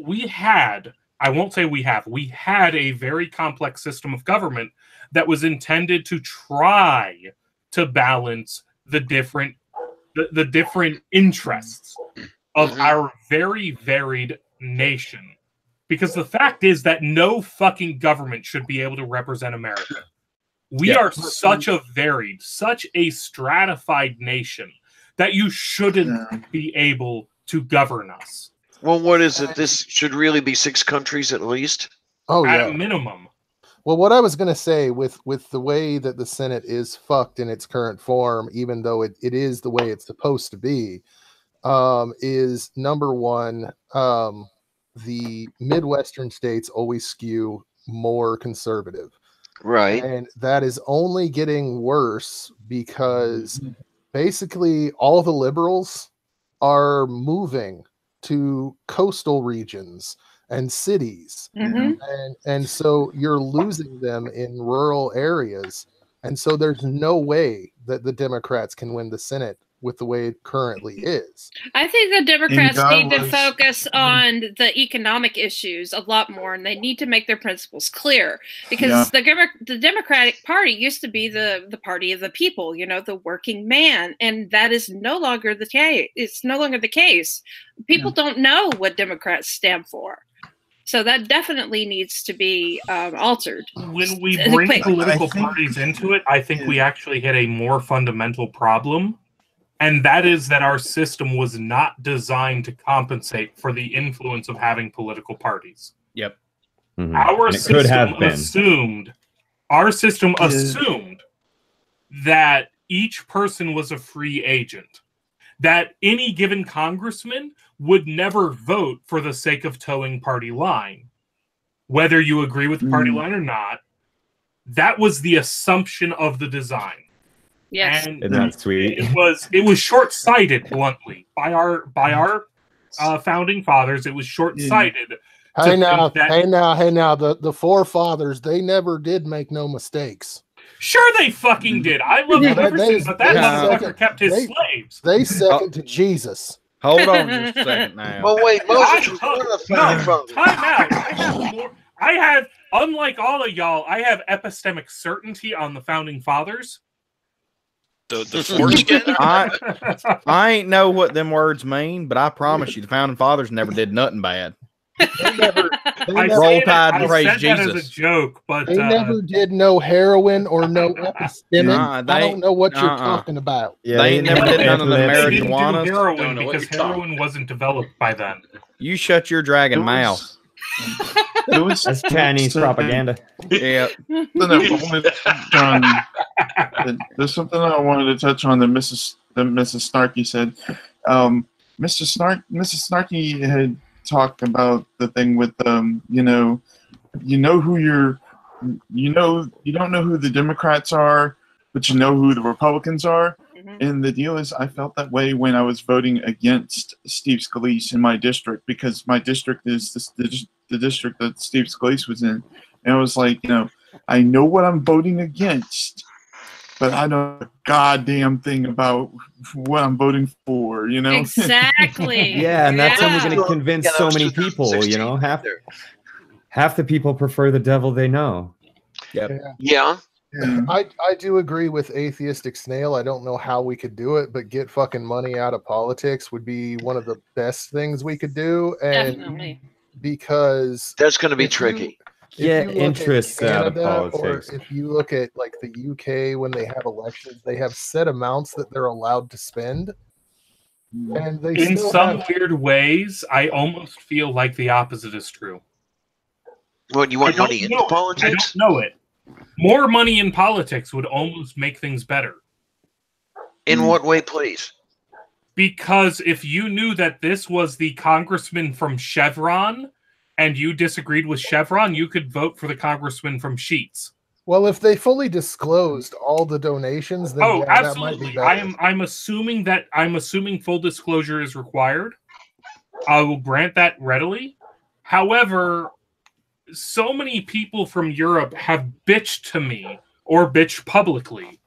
complex system of government that was intended to try to balance the different interests of our very varied nation. Because the fact is that no fucking government should be able to represent America. We are such a stratified nation that you shouldn't be able to govern us. Well, what is it? This should really be 6 countries at least? Oh, at a minimum. Well, what I was going to say with the way that the Senate is fucked in its current form, even though it is the way it's supposed to be, is number one, the Midwestern states always skew more conservative. Right. And that is only getting worse because basically all the liberals are moving to coastal regions and cities. And so you're losing them in rural areas. And so there's no way that the Democrats can win the Senate with the way it currently is. I think the Democrats need to focus on the economic issues a lot more, and they need to make their principles clear, because the Democratic Party used to be the party of the people, you know, the working man, and that is no longer the case. It's no longer the case. People don't know what Democrats stand for. So that definitely needs to be altered. When we bring political parties into it, I think we actually hit a more fundamental problem. And that is that our system was not designed to compensate for the influence of having political parties. Yep. Our system assumed that each person was a free agent, that any given congressman would never vote for the sake of towing party line. Whether you agree with the party line or not, that was the assumption of the design. Yes. And that's sweet. It was short-sighted, bluntly, by our founding fathers. It was short-sighted. Hey now, the forefathers, they never did make no mistakes. Sure, they fucking did. I love Jefferson, but that motherfucker kept his slaves. They second to Jesus. Hold on just a second now. Well, wait, Moses was one of the founding fathers. Time out. Unlike all of y'all, I have epistemic certainty on the founding fathers. The foreskin? I ain't know what them words mean, but I promise you, the founding fathers never did nothing bad. They never roll tide and praise Jesus. Jesus. As a joke, but they never did no heroin or no epistemic. I don't know what you're talking about. Yeah, they never did none of the marijuana. They didn't do heroin because heroin wasn't developed by then. You shut your dragon mouth. That's Chinese propaganda. Yeah. There's something I wanted to touch on that Mrs. Snarky said. Mrs. Snarky had talked about the thing with you don't know who the Democrats are, but you know who the Republicans are. And the deal is, I felt that way when I was voting against Steve Scalise in my district, because my district is the district that Steve Scalise was in. And I was like, I know what I'm voting against, but I know a goddamn thing about what I'm voting for, Exactly. Yeah, and that's only going to convince so many people, half the people prefer the devil they know. Yep. Yeah. I do agree with Atheistic Snail. I don't know how we could do it, but get fucking money out of politics would be one of the best things we could do. And definitely. Because that's going to be tricky. Interests out of politics. Or if you look at like the UK, when they have elections, they have set amounts that they're allowed to spend. And they in some weird ways, I almost feel like the opposite is true. What, you want money into politics? I don't know it. More money in politics would almost make things better. In what way, please? Because if you knew that this was the congressman from Chevron and you disagreed with Chevron, you could vote for the congressman from Sheetz. Well, if they fully disclosed all the donations, then absolutely. That might be better. I'm assuming full disclosure is required. I will grant that readily. However, so many people from Europe have bitched to me, or bitched publicly,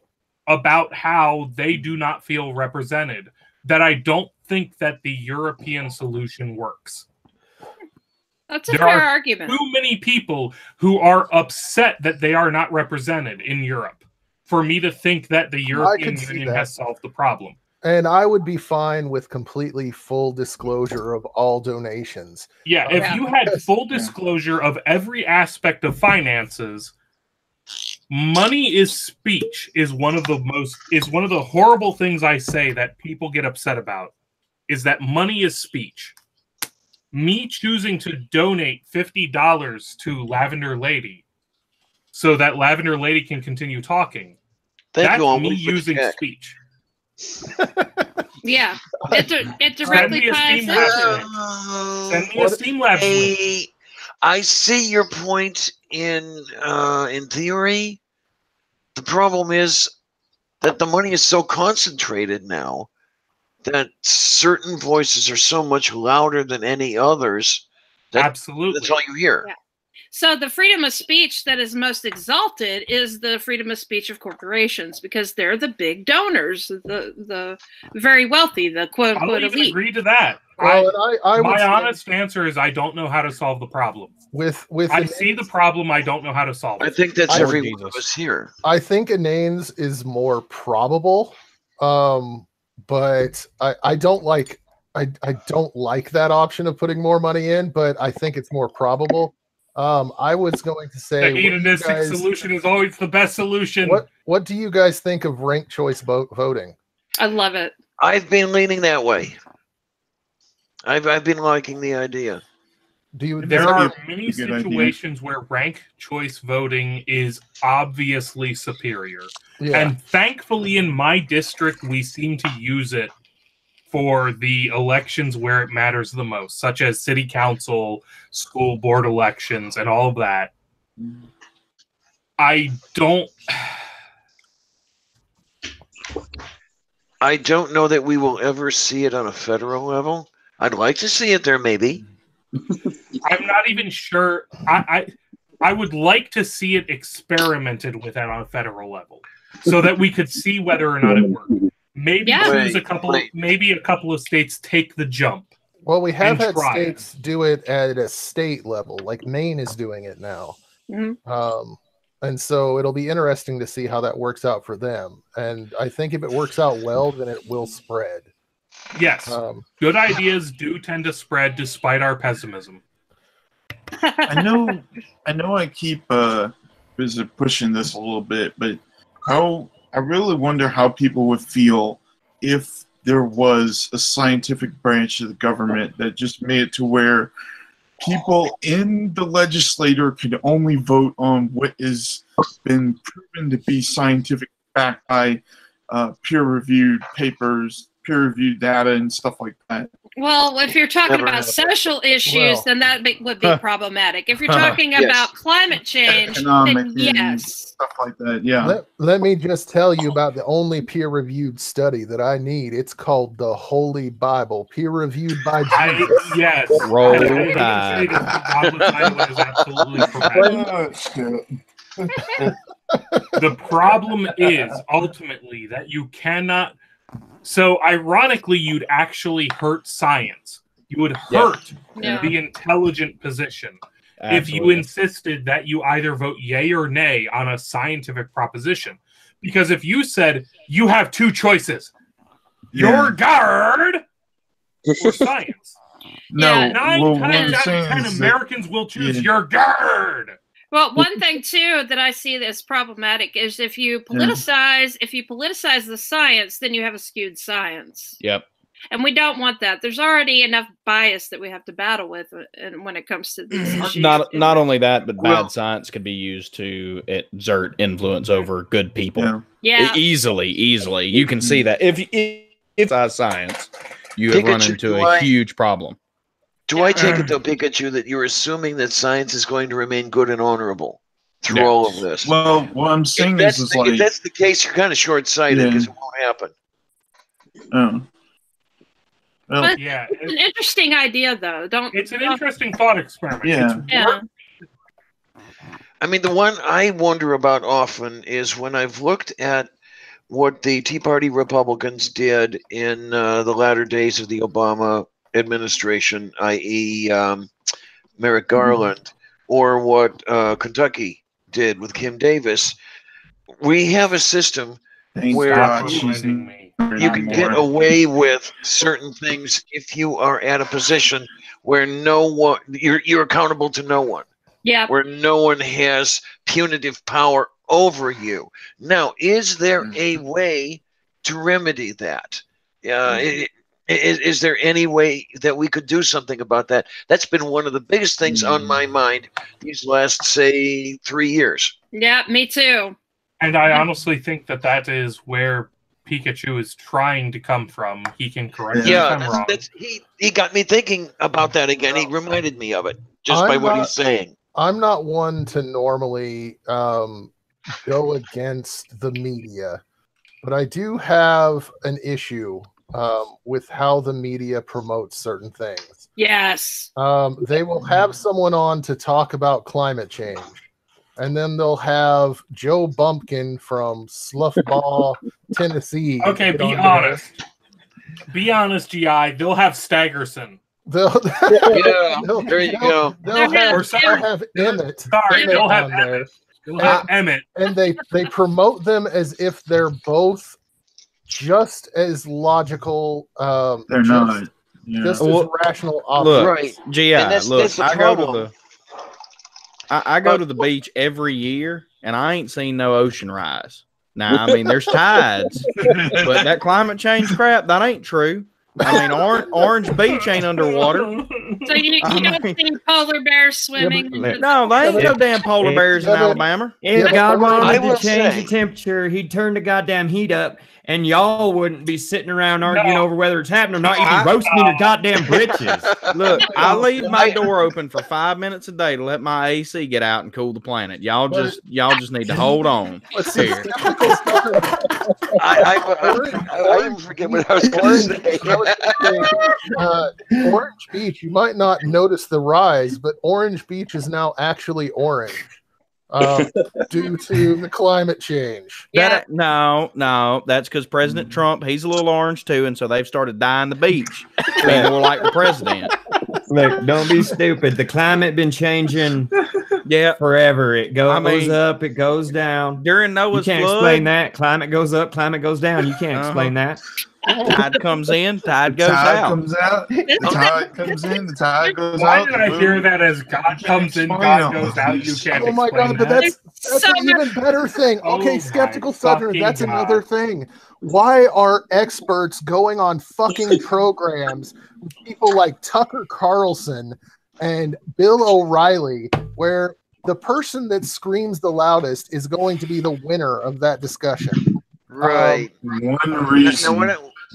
about how they do not feel represented, that I don't think that the European solution works. That's a fair argument. Too many people who are upset that they are not represented in Europe for me to think that the European Union has solved the problem. And I would be fine with completely full disclosure of all donations. Yeah, if you had full disclosure of every aspect of finances, money is speech is one of the horrible things I say that people get upset about, is that money is speech. Me choosing to donate $50 to Lavender Lady so that Lavender Lady can continue talking, that's me using speech. Yeah, it directly ties into it. Send me a Steam Labs link. I see your point in theory. The problem is that the money is so concentrated now that certain voices are so much louder than any others. Absolutely. That's all you hear. Yeah. So the freedom of speech that is most exalted is the freedom of speech of corporations, because they're the big donors, the very wealthy, the quote unquote elite. I agree to that. My honest answer is I don't know how to solve the problem. I see the problem, I don't know how to solve it. I think that's every one of us here. I think Inane's is more probable, but I don't like that option of putting more money in, but I think it's more probable. I was going to say the hedonistic solution is always the best solution. What do you guys think of ranked choice voting? I love it. I've been leaning that way. I've been liking the idea. There are many situations where ranked choice voting is obviously superior. Yeah. And thankfully in my district, we seem to use it for the elections where it matters the most, such as city council, school board elections, and all of that. I don't know that we will ever see it on a federal level. I'd like to see it there, maybe. I'm not even sure. I would like to see it experimented with on a federal level, so that we could see whether or not it worked. Maybe maybe a couple of states take the jump. Well, we have had states do it at a state level, like Maine is doing it now. Mm-hmm. And so it'll be interesting to see how that works out for them. And I think if it works out well, then it will spread. Yes, good ideas do tend to spread despite our pessimism. I know I keep pushing this a little bit, but I really wonder how people would feel if there was a scientific branch of the government that just made it to where people in the legislature could only vote on what has been proven to be scientific backed by peer-reviewed papers, peer-reviewed data, and stuff like that. Well, if you're talking about social issues, then that would be problematic. If you're talking about climate change, then yes. Stuff like that, yeah. Let me just tell you about the only peer-reviewed study that I need. It's called the Holy Bible, peer-reviewed by Jesus. Yes. Roll Tide. The problem is ultimately that you cannot. So ironically, you'd actually hurt science. You would hurt the intelligent position if you insisted that you either vote yay or nay on a scientific proposition. Because if you said you have two choices, your guard or science. No, 9 times out of 10 Americans will choose your guard. Well, one thing too that I see that's problematic is if you politicize the science, then you have a skewed science. Yep. And we don't want that. There's already enough bias that we have to battle with when it comes to these issues. Not only that, but bad science could be used to exert influence over good people. Yeah. Easily. You can see that. If it's science, you have run into a huge problem. Do I take it, though, Pikachu, that you're assuming that science is going to remain good and honorable through all of this? Well, what I'm saying is if that's the case, you're kind of short-sighted because it won't happen. But Yeah, it's an interesting idea, though. It's an interesting thought experiment. Yeah. I mean, the one I wonder about often is when I've looked at what the Tea Party Republicans did in the latter days of the Obama administration, i.e., Merrick Garland, or what Kentucky did with Kim Davis. We have a system where you can get away with certain things if you are at a position where no one, you're accountable to no one. Yeah. Where no one has punitive power over you. Now, is there a way to remedy that? Is there any way that we could do something about that? That's been one of the biggest things on my mind these last, say, 3 years. Yeah, me too. And I honestly think that is where Pikachu is trying to come from. He can correct me if I'm wrong. He got me thinking about that again. He reminded me of it just by what he's saying. I'm not one to normally go against the media, but I do have an issue with how the media promotes certain things. Yes. They will have someone on to talk about climate change, and then they'll have Joe Bumpkin from Sloughball, Tennessee. Okay, be honest. Be honest, GI. They'll have Staggerson. There you go. They'll have Emmett. Sorry, they'll have Emmett. They'll have Emmett. And they promote them as if they're both just as logical. They're not. Just as rational. Look, right. GI, look, I go to the beach every year, and I ain't seen no ocean rise. Now, I mean, there's tides, but that climate change crap, that ain't true. I mean, Orange Beach ain't underwater. So you don't see polar bears swimming? No, they ain't no damn polar bears in Alabama. If God wanted to change the temperature, he'd turn the goddamn heat up, and y'all wouldn't be sitting around arguing over whether it's happening or not. You'd be roasting your goddamn britches. Look, I leave my door open for 5 minutes a day to let my AC get out and cool the planet. Y'all just need to hold on. Here. I even forget what I was going to say. Orange Beach, you might not notice the rise, but Orange Beach is now actually orange due to the climate change. No, that's because President Trump, he's a little orange too, and so they've started dyeing the beach to be more like the president. Look, don't be stupid. The climate been changing forever. It goes up, it goes down. During Noah's flood, you can't explain that. Climate goes up, climate goes down. You can't explain that. Tide comes in, tide goes out. Tide comes out. The tide comes in, the tide goes Why out. did I hear that as God comes in, God goes out? You can't Oh my God, but that's an even better thing. Okay, skeptical Southerner, that's another thing. Why are experts going on fucking programs with people like Tucker Carlson and Bill O'Reilly, where the person that screams the loudest is going to be the winner of that discussion? Right.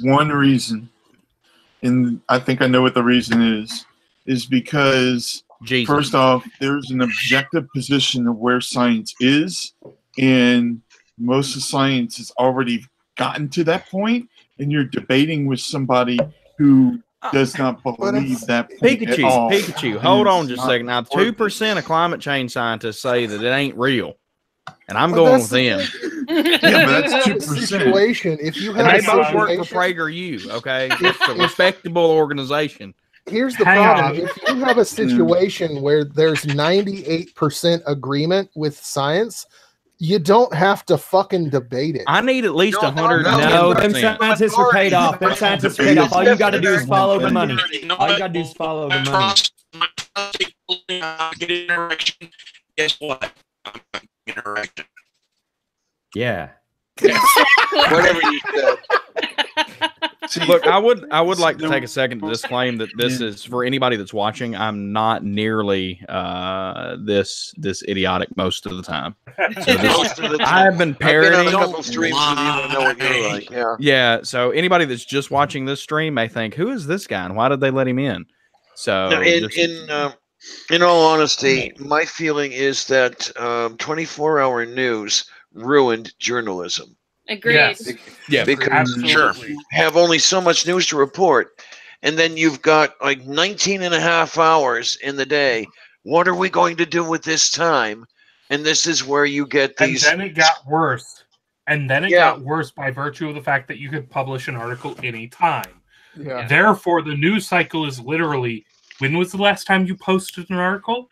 One reason, and I think I know what the reason is because first off, there's an objective position of where science is, and most of science has already gotten to that point, and you're debating with somebody who does not believe that point at all. Pikachu, hold on just a second. Now, 2% of climate change scientists say that it ain't real. And I'm going with them. Yeah, but that's 2%. Situation. If you have they both work for PragerU, okay? It's a respectable organization. Here's the problem. If you have a situation where there's 98% agreement with science, you don't have to fucking debate it. I need at least 100. No, them scientists are paid off. Them scientists are paid off. All you got to do is follow the money. All you got to do is follow the money. Guess what? Interaction. Yeah. Whatever you said. Look, I would like to take a second to disclaim that this is for anybody that's watching. I'm not nearly this idiotic most of the time. So I have been parroting. I've been on a couple streams with you and know what you're like. Yeah. So anybody that's just watching this stream may think, "Who is this guy and why did they let him in?" So now, in all honesty, my feeling is that 24-hour news ruined journalism. Agreed. Yes. Yeah, because you have only so much news to report. and then you've got like 19 and a half hours in the day. What are we going to do with this time? And this is where you get these. And then it got worse. And then it got worse by virtue of the fact that you could publish an article anytime. Yeah. Therefore, the news cycle is literally, when was the last time you posted an article?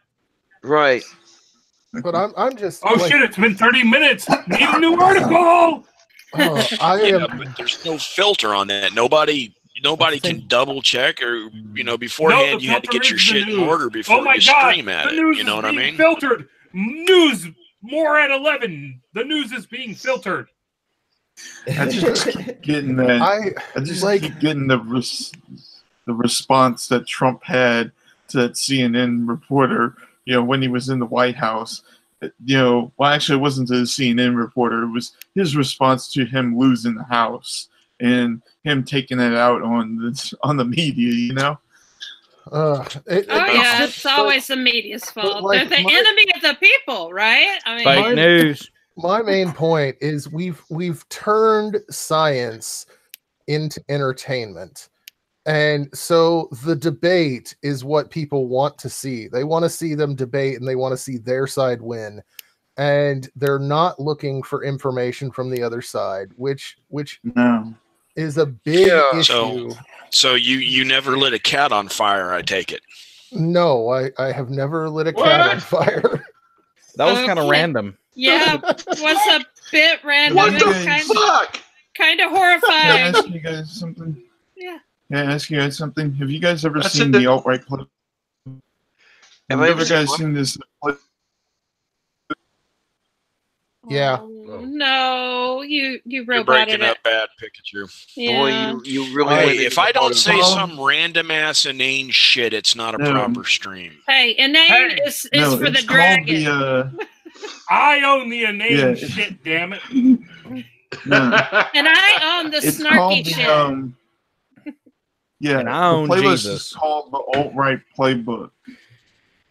Right. But I'm just. Oh shit! It's been 30 minutes. Need a new article. But there's no filter on that. Nobody can double check, or beforehand you had to get your shit in order before you stream at it. You know what I mean? Filtered news more at 11. The news is being filtered. I just keep getting that. I just keep getting the response that Trump had to that CNN reporter. When he was in the White House. Well, actually, it wasn't to the CNN reporter. It was his response to him losing the House and him taking it out on the media. It's always the media's fault. They're the enemy of the people, right? I mean, fake news. My main point is we've turned science into entertainment. And so the debate is what people want to see. They want to see them debate, and they want to see their side win. And they're not looking for information from the other side, which is a big issue. So you never lit a cat on fire, I take it. No, I have never lit a cat on fire. That was kind of random. Yeah, was a bit random. What the fuck? Kind of horrifying. Can I ask you guys something? Yeah. Can I ask you guys something? Have you guys ever seen the alt-right clip? Have you ever guys seen this clip? Yeah. Oh, no, you You're roboted breaking it. up bad, Pikachu. Yeah. Boy, you really. Hey, if I don't say some random ass inane shit, it's not a proper stream. Hey, Inane is for the dragon. I own the inane shit, damn it. And I own the snarky shit. Yeah, and I own the playlist Jesus. is called the Alt-Right Playbook.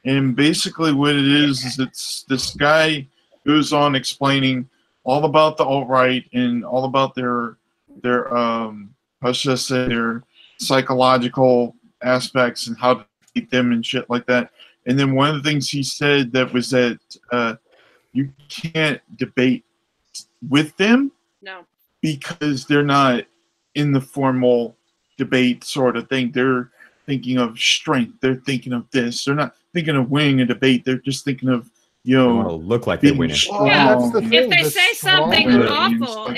And basically what it is it's this guy goes on explaining all about the alt-right and all about their how should I say, their psychological aspects and how to treat them and shit like that. And then one of the things he said that was that you can't debate with them. No. Because they're not in the formal debate sort of thing. They're thinking of strength. They're thinking of this. They're not thinking of winning a debate. They're just thinking of, They want to look like they're winning. Yeah. If they say something awful,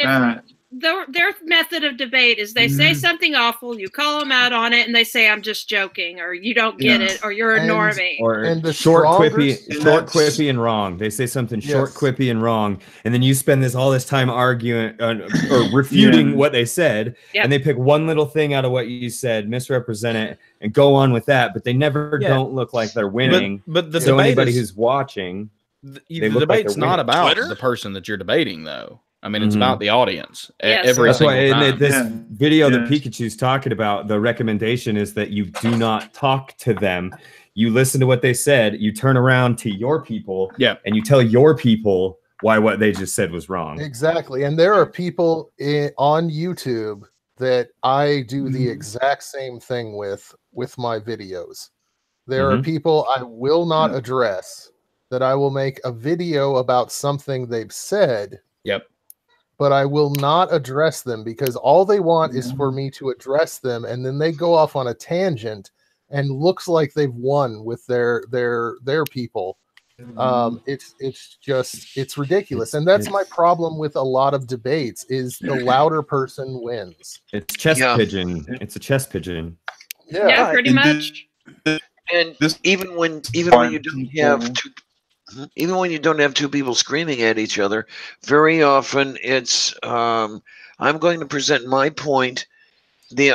their method of debate is they say something awful, you call them out on it, and they say, I'm just joking, or you don't get it, or you're a normie. Or short, quippy, and wrong. They say something short, quippy, and wrong, and then you spend all this time arguing or refuting what they said, and they pick one little thing out of what you said, misrepresent it, and go on with that, but they never don't look like they're winning. But the so debate anybody who's watching, the debate's not about the person that you're debating, though. I mean, it's about the audience. Yes. That's why in this Yeah. video that Pikachu's talking about, the recommendation is that you do not talk to them. You listen to what they said, you turn around to your people, and you tell your people why what they just said was wrong. Exactly. And there are people on YouTube that I do the exact same thing with my videos. There are people I will not address, that I will make a video about something they've said. But I will not address them because all they want is for me to address them, and then they go off on a tangent and looks like they've won with their people. It's ridiculous, and that's my problem with a lot of debates: is the louder person wins. It's chess pigeon. It's a chess pigeon. Yeah, pretty much. And even when you don't have two. Even when you don't have two people screaming at each other, very often it's I'm going to present my point. The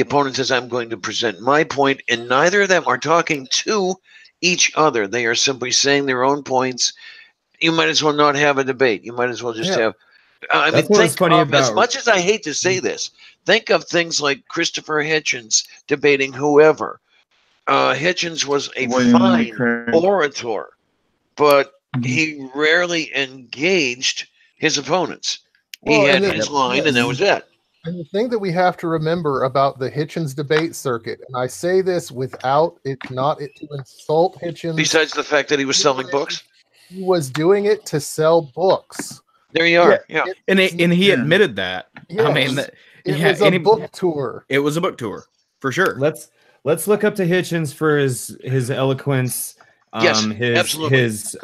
opponent says I'm going to present my point, and neither of them are talking to each other. They are simply saying their own points. You might as well not have a debate. You might as well just have. I mean, think of, as much as I hate to say this, think of things like Christopher Hitchens debating whoever. Hitchens was a fine orator, but he rarely engaged his opponents. He had his line, and that was it. And the thing that we have to remember about the Hitchens debate circuit, and I say this without it's not it to insult Hitchens. Besides the fact that he was selling books, he was doing it to sell books. There you are. Yeah. And he admitted that. Yes. I mean, it was a book tour. It was a book tour for sure. Let's look up to Hitchens for his eloquence, absolutely. his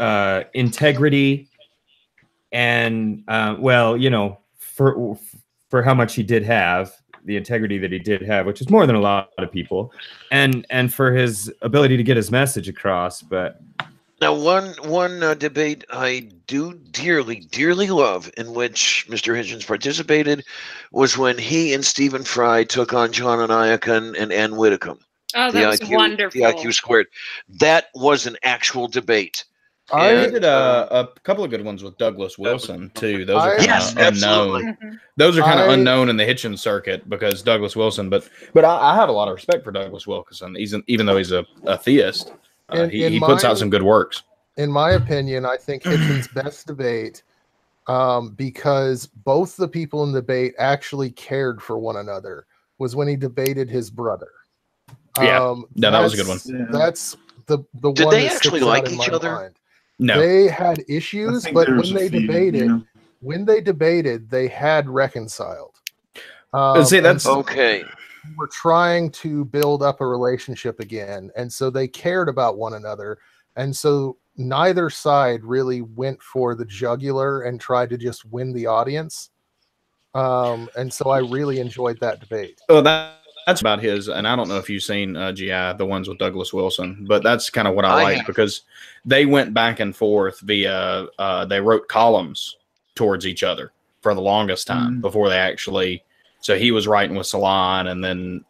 integrity, and well, you know, for how much he did have, the integrity that he did have, which is more than a lot of people, and for his ability to get his message across. But now, one debate I do dearly love, in which Mr. Hitchens participated, was when he and Stephen Fry took on John Aniakan and Ann Whitcomb. Oh, that was wonderful. The IQ squared. That was an actual debate. I did a couple of good ones with Douglas Wilson too. Those are kind of unknown. Those are kind of unknown in the Hitchens circuit because Douglas Wilson. But I have a lot of respect for Douglas Wilson. Even though he's a theist, he puts out some good works. In my opinion, I think Hitchens' best debate, because both the people in the debate actually cared for one another, was when he debated his brother. Yeah, that was a good one. That's the Did one they that actually sticks out like in each my other? mind. No, they had issues, but when they debated, yeah. when they debated, they had reconciled. See, that's okay. We're trying to build up a relationship again, and so they cared about one another, and so neither side really went for the jugular and tried to just win the audience. And so I really enjoyed that debate. Oh, that's about his, and I don't know if you've seen GI, the ones with Douglas Wilson, but that's kind of what I like because they went back and forth via they wrote columns towards each other for the longest time before they actually. So he was writing with Salon, and then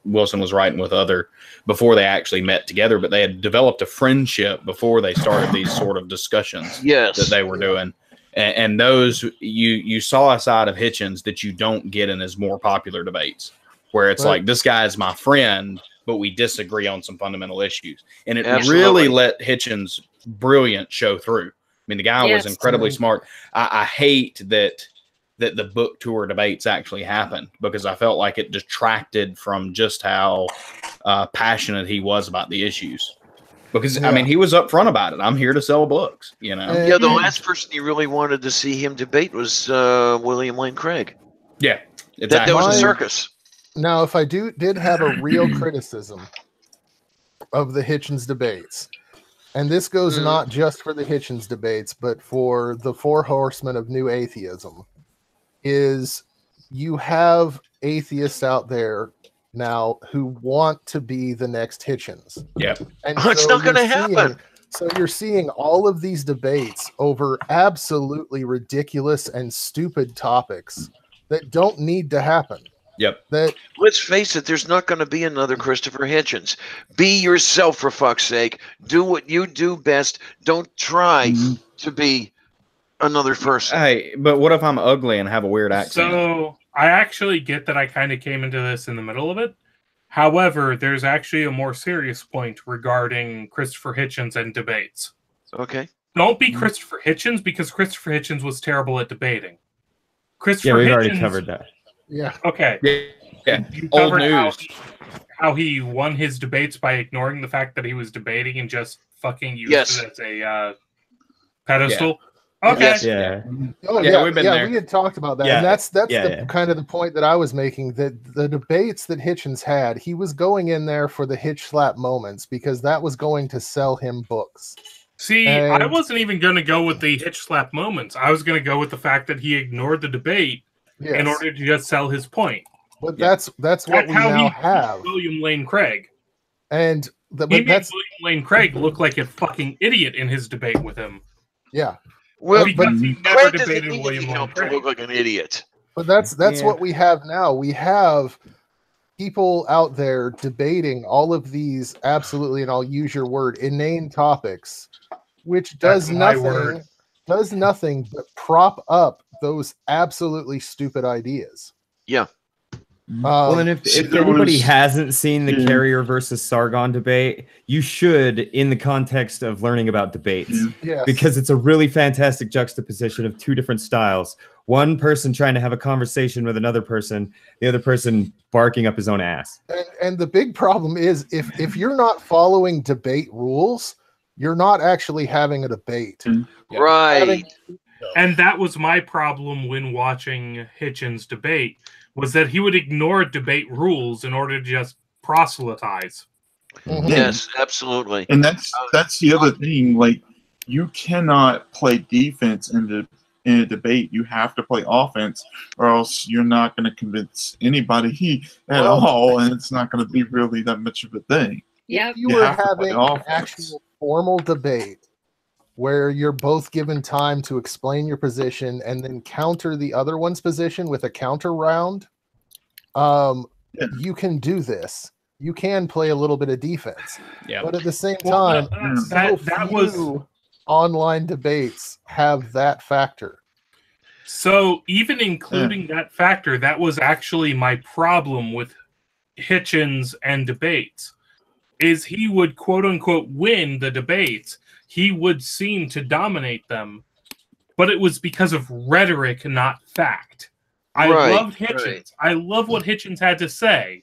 Wilson was writing with other before they actually met together. But they had developed a friendship before they started these sort of discussions that they were doing. And those you saw a side of Hitchens that you don't get in his more popular debates, where it's like, this guy is my friend, but we disagree on some fundamental issues. And it really let Hitchens' brilliant show through. I mean, the guy was incredibly smart. I hate that the book tour debates actually happened because I felt like it detracted from just how passionate he was about the issues. Because, I mean, he was upfront about it. I'm here to sell books, you know? Yeah, the last person you really wanted to see him debate was William Lane Craig. Yeah. That was a circus. Now, if I did have a real criticism of the Hitchens debates, and this goes not just for the Hitchens debates, but for the Four Horsemen of New Atheism, is you have atheists out there now who want to be the next Hitchens. Yeah. And it's not going to happen. So you're seeing all of these debates over absolutely ridiculous and stupid topics that don't need to happen. Yep. Let's face it, there's not going to be another Christopher Hitchens. Be yourself, for fuck's sake. Do what you do best. Don't try to be another person. Hey, but what if I'm ugly and have a weird accent? So I actually get that I kind of came into this in the middle of it. However, there's actually a more serious point regarding Christopher Hitchens and debates. Okay. Don't be Christopher Hitchens because Christopher Hitchens was terrible at debating. Christopher we've Hitchens, already covered that. Yeah. Okay. Yeah. You Old covered news. how he won his debates by ignoring the fact that he was debating and just fucking used it as a pedestal. Yeah. Okay. Yes. Yeah. Oh Yeah, yeah, we've been there. we had talked about that, Yeah. and that's Yeah. kind of the point that I was making. That the debates that Hitchens had, he was going in there for the Hitch slap moments because that was going to sell him books. See, I wasn't even going to go with the Hitch slap moments. I was going to go with the fact that he ignored the debate in order to just sell his point. But that's what we now have. William Lane Craig. And he made William Lane Craig look like a fucking idiot in his debate with him. Yeah. Well, because he never Craig doesn't debated need William any Lane help to Craig. look like an idiot. But that's what we have now. We have people out there debating all of these absolutely, and I'll use your word, inane topics, which does nothing but prop up those absolutely stupid ideas. Yeah. Well, and if anybody hasn't seen the Carrier versus Sargon debate, you should, in the context of learning about debates, because it's a really fantastic juxtaposition of two different styles. One person trying to have a conversation with another person, the other person barking up his own ass. And the big problem is if you're not following debate rules, you're not actually having a debate. Right. And that was my problem when watching Hitchens debate, was that he would ignore debate rules in order to just proselytize. Yes, absolutely. And that's the other thing. Like, you cannot play defense in a debate. You have to play offense, or else you're not going to convince anybody at all, and it's not going to be really that much of a thing. Yeah, you were having an actual formal debate where you're both given time to explain your position and then counter the other one's position with a counter round. You can do this. You can play a little bit of defense. Yeah. But at the same time, that was online debates have that factor. So even including that factor, that was actually my problem with Hitchens and debates, is he would quote unquote win the debates. He would seem to dominate them, but it was because of rhetoric, not fact. I loved Hitchens. Right. I love what Hitchens had to say,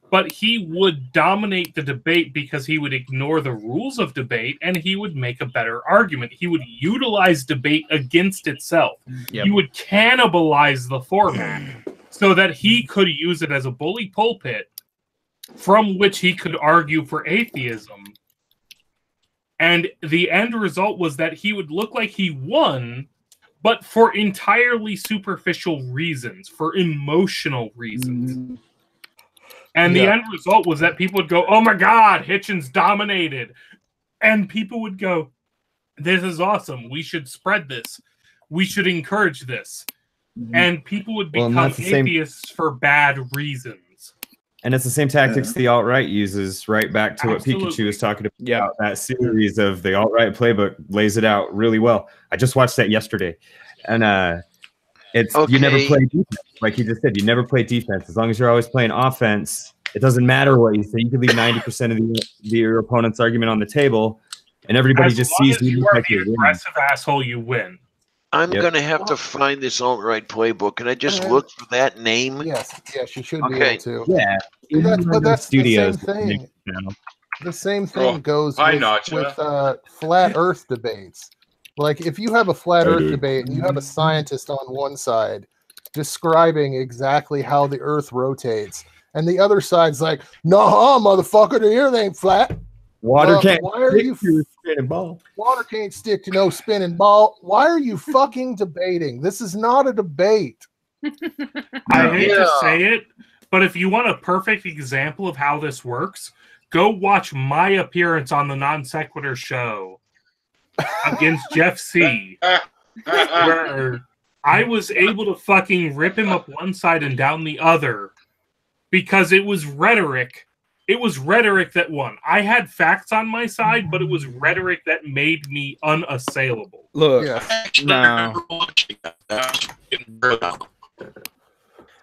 but he would dominate the debate because he would ignore the rules of debate and he would make a better argument. He would utilize debate against itself. He would cannibalize the format so that he could use it as a bully pulpit from which he could argue for atheism. And the end result was that he would look like he won, but for entirely superficial reasons, for emotional reasons. And the end result was that people would go, oh my God, Hitchens dominated. And people would go, this is awesome. We should spread this. We should encourage this. And people would become atheists for bad reasons. And it's the same tactics the alt-right uses, right back to what Pikachu was talking about. That series of the alt-right playbook lays it out really well. I just watched that yesterday. And you never play defense. Like he just said, you never play defense. As long as you're always playing offense, it doesn't matter what you say. You can leave 90% of your opponent's argument on the table, and everybody just sees you like the aggressive asshole, you win. I'm going to have to find this alt-right playbook. Can I just look for that name? Yes, you should be able to. Yeah. But that's the same thing. The same thing goes with flat Earth debates. Like, if you have a flat Earth debate and you have a scientist on one side describing exactly how the Earth rotates, and the other side's like, "No, motherfucker, the Earth ain't flat. Water can't stick to a spinning ball. Water can't stick to no spinning ball. Why are you fucking debating? This is not a debate." I hate to say it, but if you want a perfect example of how this works, go watch my appearance on the Non Sequitur show against Jeff C. Where I was able to fucking rip him up one side and down the other because it was rhetoric. It was rhetoric that won. I had facts on my side, but it was rhetoric that made me unassailable. Look, no.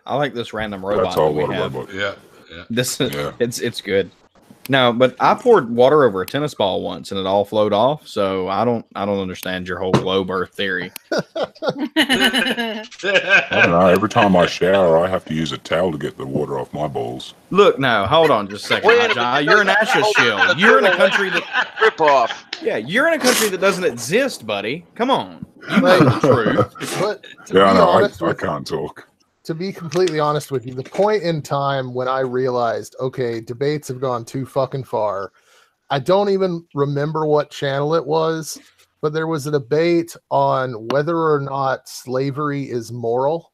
I like this random robot. That's all that we water have. robot. Yeah. This is it's good. No, but I poured water over a tennis ball once and it all flowed off. So I don't understand your whole globe Earth theory. I don't know. Every time I shower, I have to use a towel to get the water off my balls. Look, no, hold on just a second. You're an ashes shield. You're in a country that rip off. Yeah, you're in a country that doesn't exist, buddy. Come on, you know the truth. But I can't talk. To be completely honest with you, the point in time when I realized, okay, debates have gone too fucking far. I don't even remember what channel it was, but there was a debate on whether or not slavery is moral.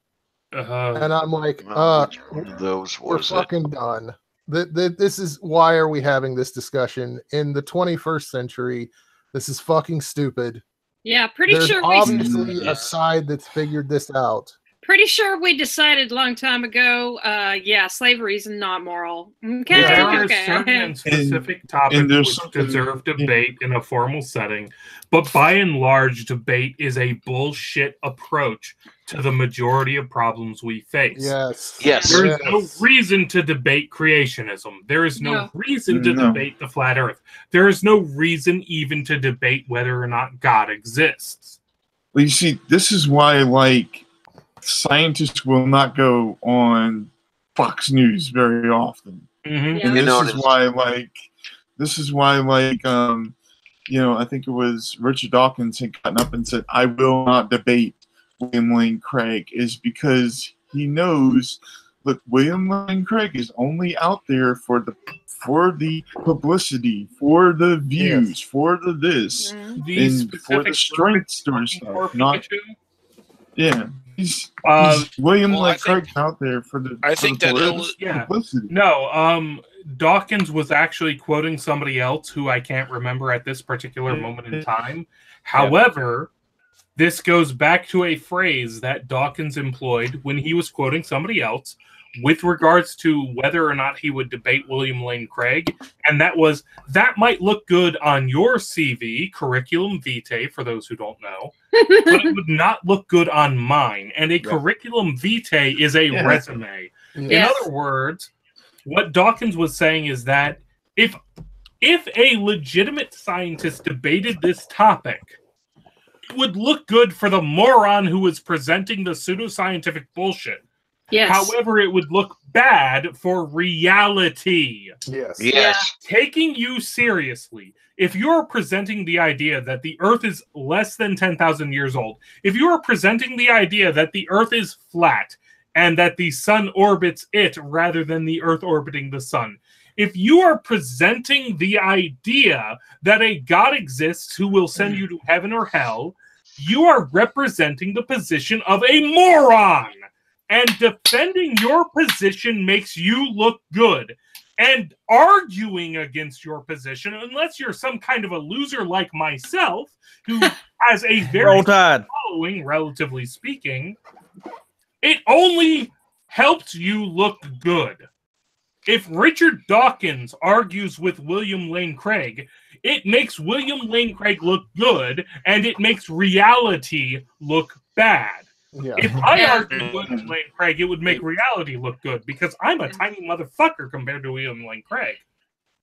And I'm like, we're fucking done. This is, why are we having this discussion in the 21st century? This is fucking stupid. Yeah, pretty There's sure obviously a side that's figured this out. Pretty sure we decided a long time ago. Yeah, slavery is not moral. Okay, There are okay. certain and specific topics which deserve debate in a formal setting, but by and large, debate is a bullshit approach to the majority of problems we face. Yes. There is no reason to debate creationism. There is no reason to debate the flat Earth. There is no reason even to debate whether or not God exists. Well, you see, this is why, like, scientists will not go on Fox News very often. Mm-hmm. And this is why, you know, I think it was Richard Dawkins had gotten up and said, "I will not debate William Lane Craig," is because he knows, look, William Lane Craig is only out there for the publicity, for the views, for the this, and for the strength story stuff. Not, he's William Lane Craig out there for the. I think that publicity. No, Dawkins was actually quoting somebody else who I can't remember at this particular moment in time. However, this goes back to a phrase that Dawkins employed when he was quoting somebody else with regards to whether or not he would debate William Lane Craig, and that was, "That might look good on your CV, curriculum vitae, for those who don't know, but it would not look good on mine." And a curriculum vitae is a resume. In other words, what Dawkins was saying is that if a legitimate scientist debated this topic, it would look good for the moron who is presenting the pseudoscientific bullshit. Yes. However, it would look bad for reality. Yes. Taking you seriously, if you're presenting the idea that the Earth is less than 10,000 years old, if you are presenting the idea that the Earth is flat and that the sun orbits it rather than the Earth orbiting the sun, if you are presenting the idea that a God exists who will send you to heaven or hell, you are representing the position of a moron. And defending your position makes you look good. And arguing against your position, unless you're some kind of a loser like myself, who has a very following, relatively speaking, it only helps you look good. If Richard Dawkins argues with William Lane Craig, it makes William Lane Craig look good, and it makes reality look bad. If I argue with William Lane Craig, it would make reality look good, because I'm a tiny motherfucker compared to William Lane Craig.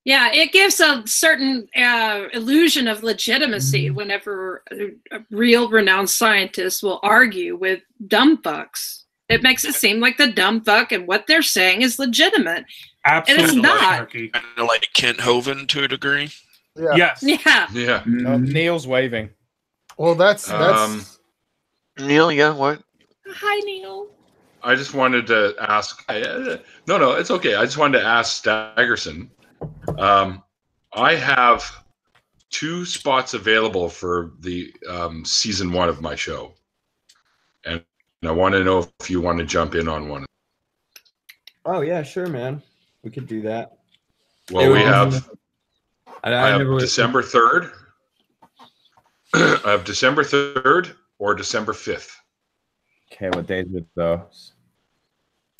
Yeah, it gives a certain illusion of legitimacy whenever a real renowned scientists will argue with dumb fucks. It makes it seem like the dumb fuck and what they're saying is legitimate. Absolutely. And it's not. Kind of like Kent Hovind to a degree. Yes. Yeah. Neil's waving. Well, that's Neil, what? Hi, Neil. I just wanted to ask. No, it's okay. I just wanted to ask Staggerson. I have 2 spots available for the season 1 of my show, and I want to know if you want to jump in on one. Oh yeah, sure, man. We could do that. Well, we have. I have December 3rd. I have December 3rd or December 5th. Okay, what days are those?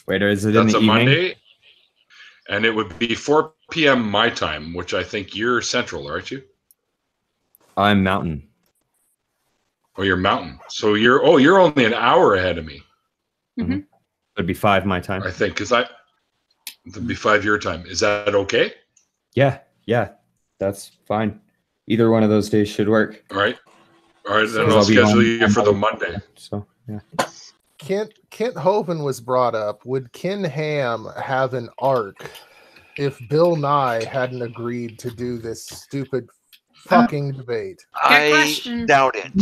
Wait, is it That's in the a evening? Monday, and it would be 4 p.m. my time, which I think you're Central, aren't you? I'm Mountain. Oh, you're Mountain. So you're only an hour ahead of me. Mm-hmm. It'd be 5 my time. I think, because it'd be 5 your time. Is that okay? Yeah, that's fine. Either one of those days should work. All right, then I'll schedule you for the Monday. So yeah. Kent Hovind was brought up. Would Ken Ham have an arc if Bill Nye hadn't agreed to do this stupid fucking debate? I doubt it.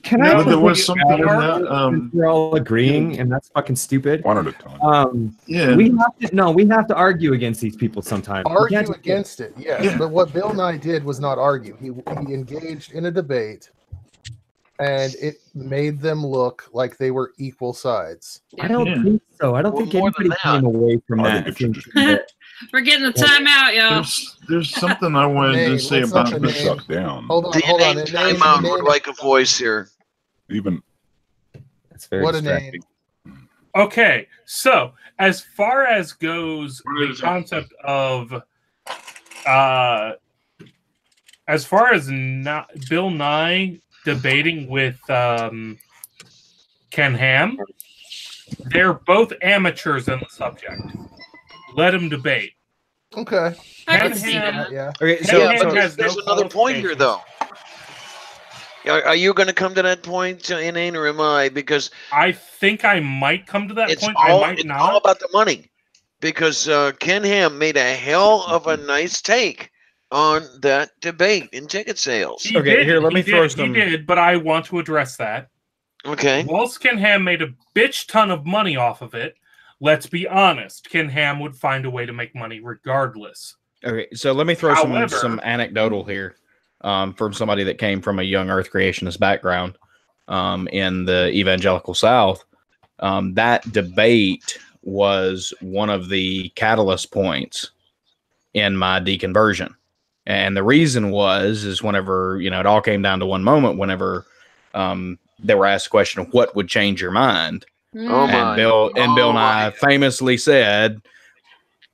Can I? There was something in that. We're all agreeing, and that's fucking stupid. One at a time. We have to argue against these people sometimes. Argue against it, yes. Yeah. But what Bill Nye did was not argue. He engaged in a debate, and it made them look like they were equal sides. I don't think so. I don't think anybody came away from that. We're getting a timeout, y'all. There's something I wanted to say about this. Shut down. Hold on. Timeout would like a voice here. Even It's very distracting. Okay, so as far as goes the concept of, as far as Bill Nye debating with Ken Ham, they're both amateurs in the subject. Let them debate. Okay. I can see that. Yeah. Okay, so there's another point here, though. Are you going to come to that point, Inane, or am I? Because I think I might come to that point. I might not. It's all about the money. Because Ken Ham made a hell of a nice take on that debate in ticket sales. He did, but I want to address that. Okay. Whilst Ken Ham made a bitch ton of money off of it, let's be honest, Ken Ham would find a way to make money regardless. Okay, so let me throw some anecdotal here from somebody that came from a young earth creationist background in the evangelical South. That debate was one of the catalyst points in my deconversion. And the reason is whenever, it all came down to one moment, whenever they were asked the question of what would change your mind. Oh my. Bill Nye famously said,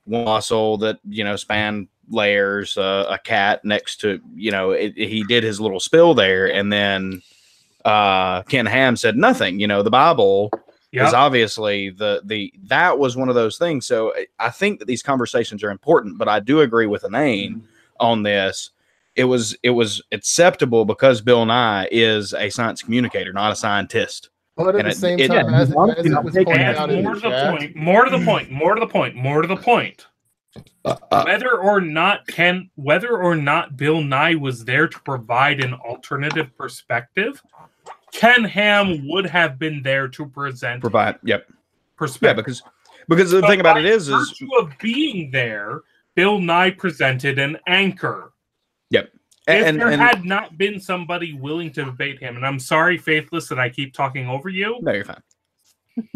one muscle that, spanned layers, a cat next to, he did his little spill there. And then Ken Ham said nothing. The Bible is obviously that was one of those things. So I think that these conversations are important, but I do agree with Inane on this. It was acceptable because Bill Nye is a science communicator, not a scientist. But at the same time, as it was pointed out in the chat, more to the point. Whether or not Bill Nye was there to provide an alternative perspective, Ken Ham would have been there to perspective. Yeah, because the thing about it is virtue of being there, Bill Nye presented an anchor. Yep. If there had not been somebody willing to debate him, and I'm sorry, Faithless, that I keep talking over you. No, you're fine.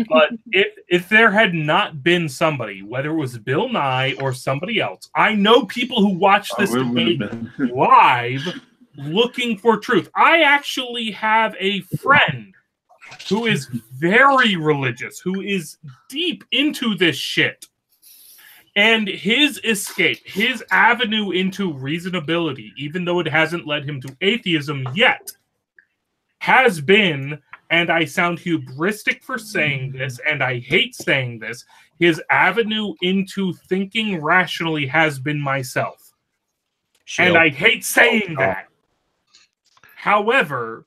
But if there had not been somebody, whether it was Bill Nye or somebody else, I know people who watch this debate live looking for truth. I actually have a friend who is very religious, who is deep into this shit. And his escape, his avenue into reasonability, even though it hasn't led him to atheism yet, has been, and I sound hubristic for saying this, and I hate saying this, his avenue into thinking rationally has been myself. And I hate saying that. However,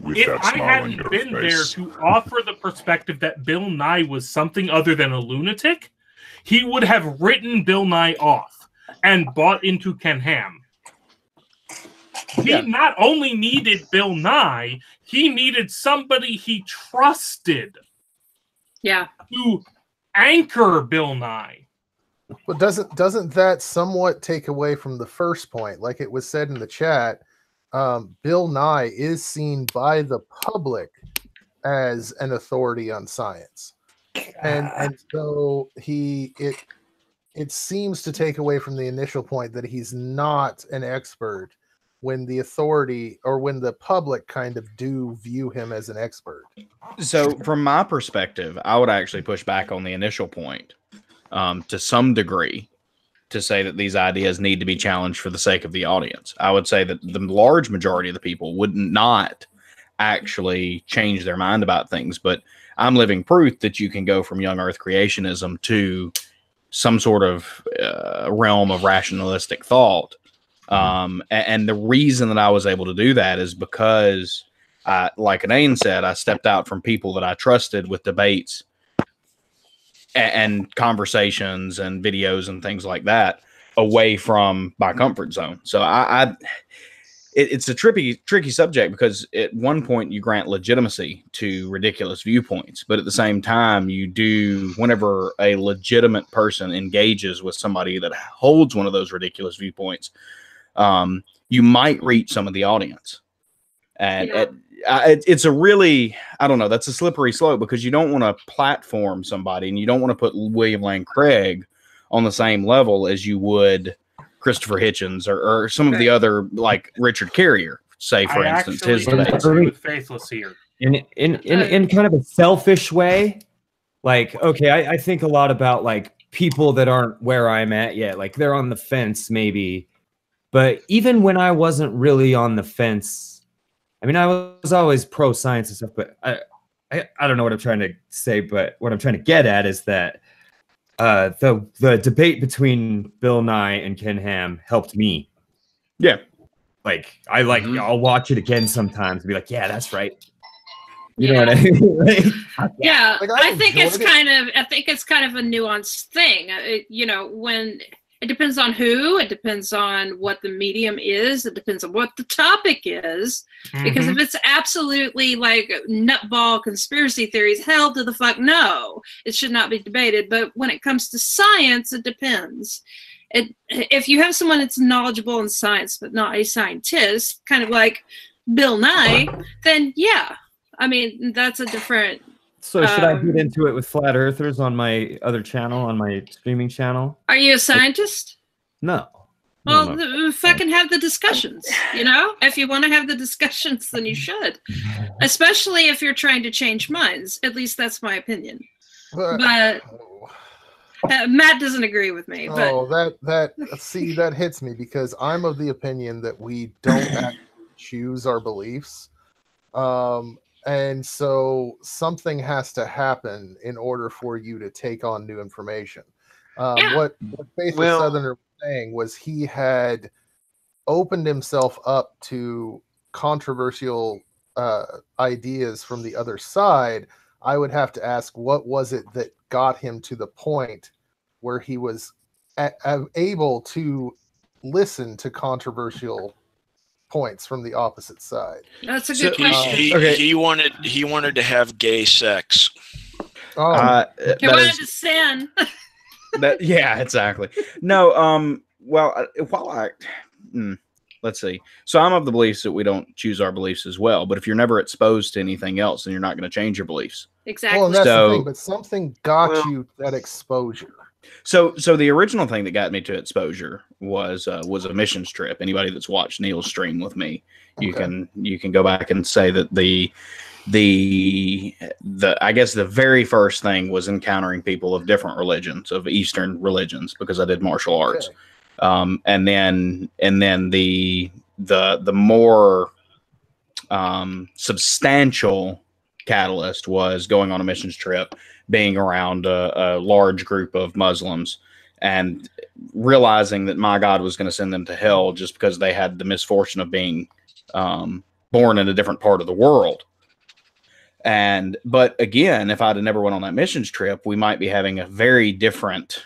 if I hadn't been there to offer the perspective that Bill Nye was something other than a lunatic, he would have written Bill Nye off and bought into Ken Ham. He not only needed Bill Nye, he needed somebody he trusted to anchor Bill Nye. But doesn't that somewhat take away from the first point? Like it was said in the chat, Bill Nye is seen by the public as an authority on science. And so it seems to take away from the initial point that he's not an expert when the authority or when the public kind of do view him as an expert. So from my perspective, I would actually push back on the initial point to some degree to say that these ideas need to be challenged for the sake of the audience. I would say that the large majority of the people would not actually change their mind about things, but I'm living proof that you can go from young earth creationism to some sort of realm of rationalistic thought. And the reason that I was able to do that is because, like Inane said, I stepped out from people that I trusted with debates and conversations and videos and things like that away from my comfort zone. So it's a tricky subject because at one point you grant legitimacy to ridiculous viewpoints, but at the same time you do, whenever a legitimate person engages with somebody that holds one of those ridiculous viewpoints, you might reach some of the audience. And it's a really, I don't know, that's a slippery slope because you don't want to platform somebody and you don't want to put William Lane Craig on the same level as you would Christopher Hitchens or some of the other, like Richard Carrier, say, for instance. His agree with Faithless here. in kind of a selfish way. Like, okay, I think a lot about like people that aren't where I'm at yet. Like they're on the fence maybe. But even when I wasn't really on the fence, I mean, I was always pro science and stuff, but I don't know what I'm trying to say, but what I'm trying to get at is that the debate between Bill Nye and Ken Ham helped me. Yeah. Like I'll watch it again sometimes and be like, yeah, that's right. You know what I mean? Yeah, like, I think it's kind of a nuanced thing. When it depends on who, it depends on what the medium is, it depends on what the topic is. Because if it's absolutely like nutball conspiracy theories, hell to the fuck no, it should not be debated. But when it comes to science, it depends. If you have someone that's knowledgeable in science but not a scientist, kind of like Bill Nye, then yeah, I mean that's a different. So should I get into it with flat earthers on my other channel, on my streaming channel? Are you a scientist? No. Well, fucking have the discussions. If you want to have the discussions, then you should. Especially if you're trying to change minds. At least that's my opinion. But. Matt doesn't agree with me. But... Oh, that hits me because I'm of the opinion that we don't actually choose our beliefs, and so something has to happen in order for you to take on new information. What Faithful Southerner was saying was he had opened himself up to controversial ideas from the other side. I would have to ask, what was it that got him to the point where he was able to listen to controversial points from the opposite side? That's a good question. He wanted to have gay sex. He wanted to sin. Yeah, exactly. No, let's see. So I'm of the beliefs that we don't choose our beliefs as well. But if you're never exposed to anything else, then you're not going to change your beliefs. Exactly. Well, and that's the thing, but something got you that exposure. So the original thing that got me to exposure was a missions trip. Anybody that's watched Neil's stream with me, you can go back and say that the I guess the very first thing was encountering people of different religions, of Eastern religions, because I did martial arts. And then the more substantial catalyst was going on a missions trip, being around a large group of Muslims and realizing that my God was going to send them to hell just because they had the misfortune of being born in a different part of the world. But again, if I'd have never went on that missions trip, we might be having a very different.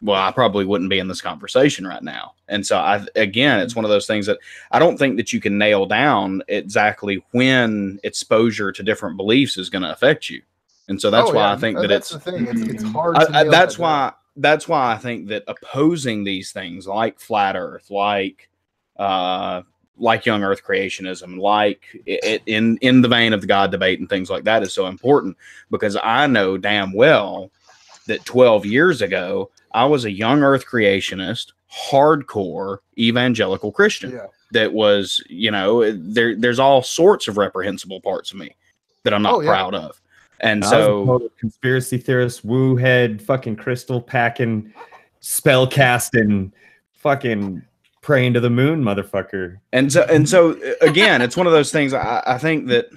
Well, I probably wouldn't be in this conversation right now. And so, it's one of those things that I don't think that you can nail down exactly when exposure to different beliefs is going to affect you. And so that's why I think that that's the thing. It's hard to nail that's why I think that opposing these things like flat Earth, like young Earth creationism, like in the vein of the God debate and things like that is so important, because I know damn well that 12 years ago, I was a young Earth creationist, hardcore evangelical Christian. That was, there's all sorts of reprehensible parts of me that I'm not proud of. And so, I was a conspiracy theorist, woo head, fucking crystal packing, spell casting, fucking praying to the moon, motherfucker. And so again, it's one of those things. I think that.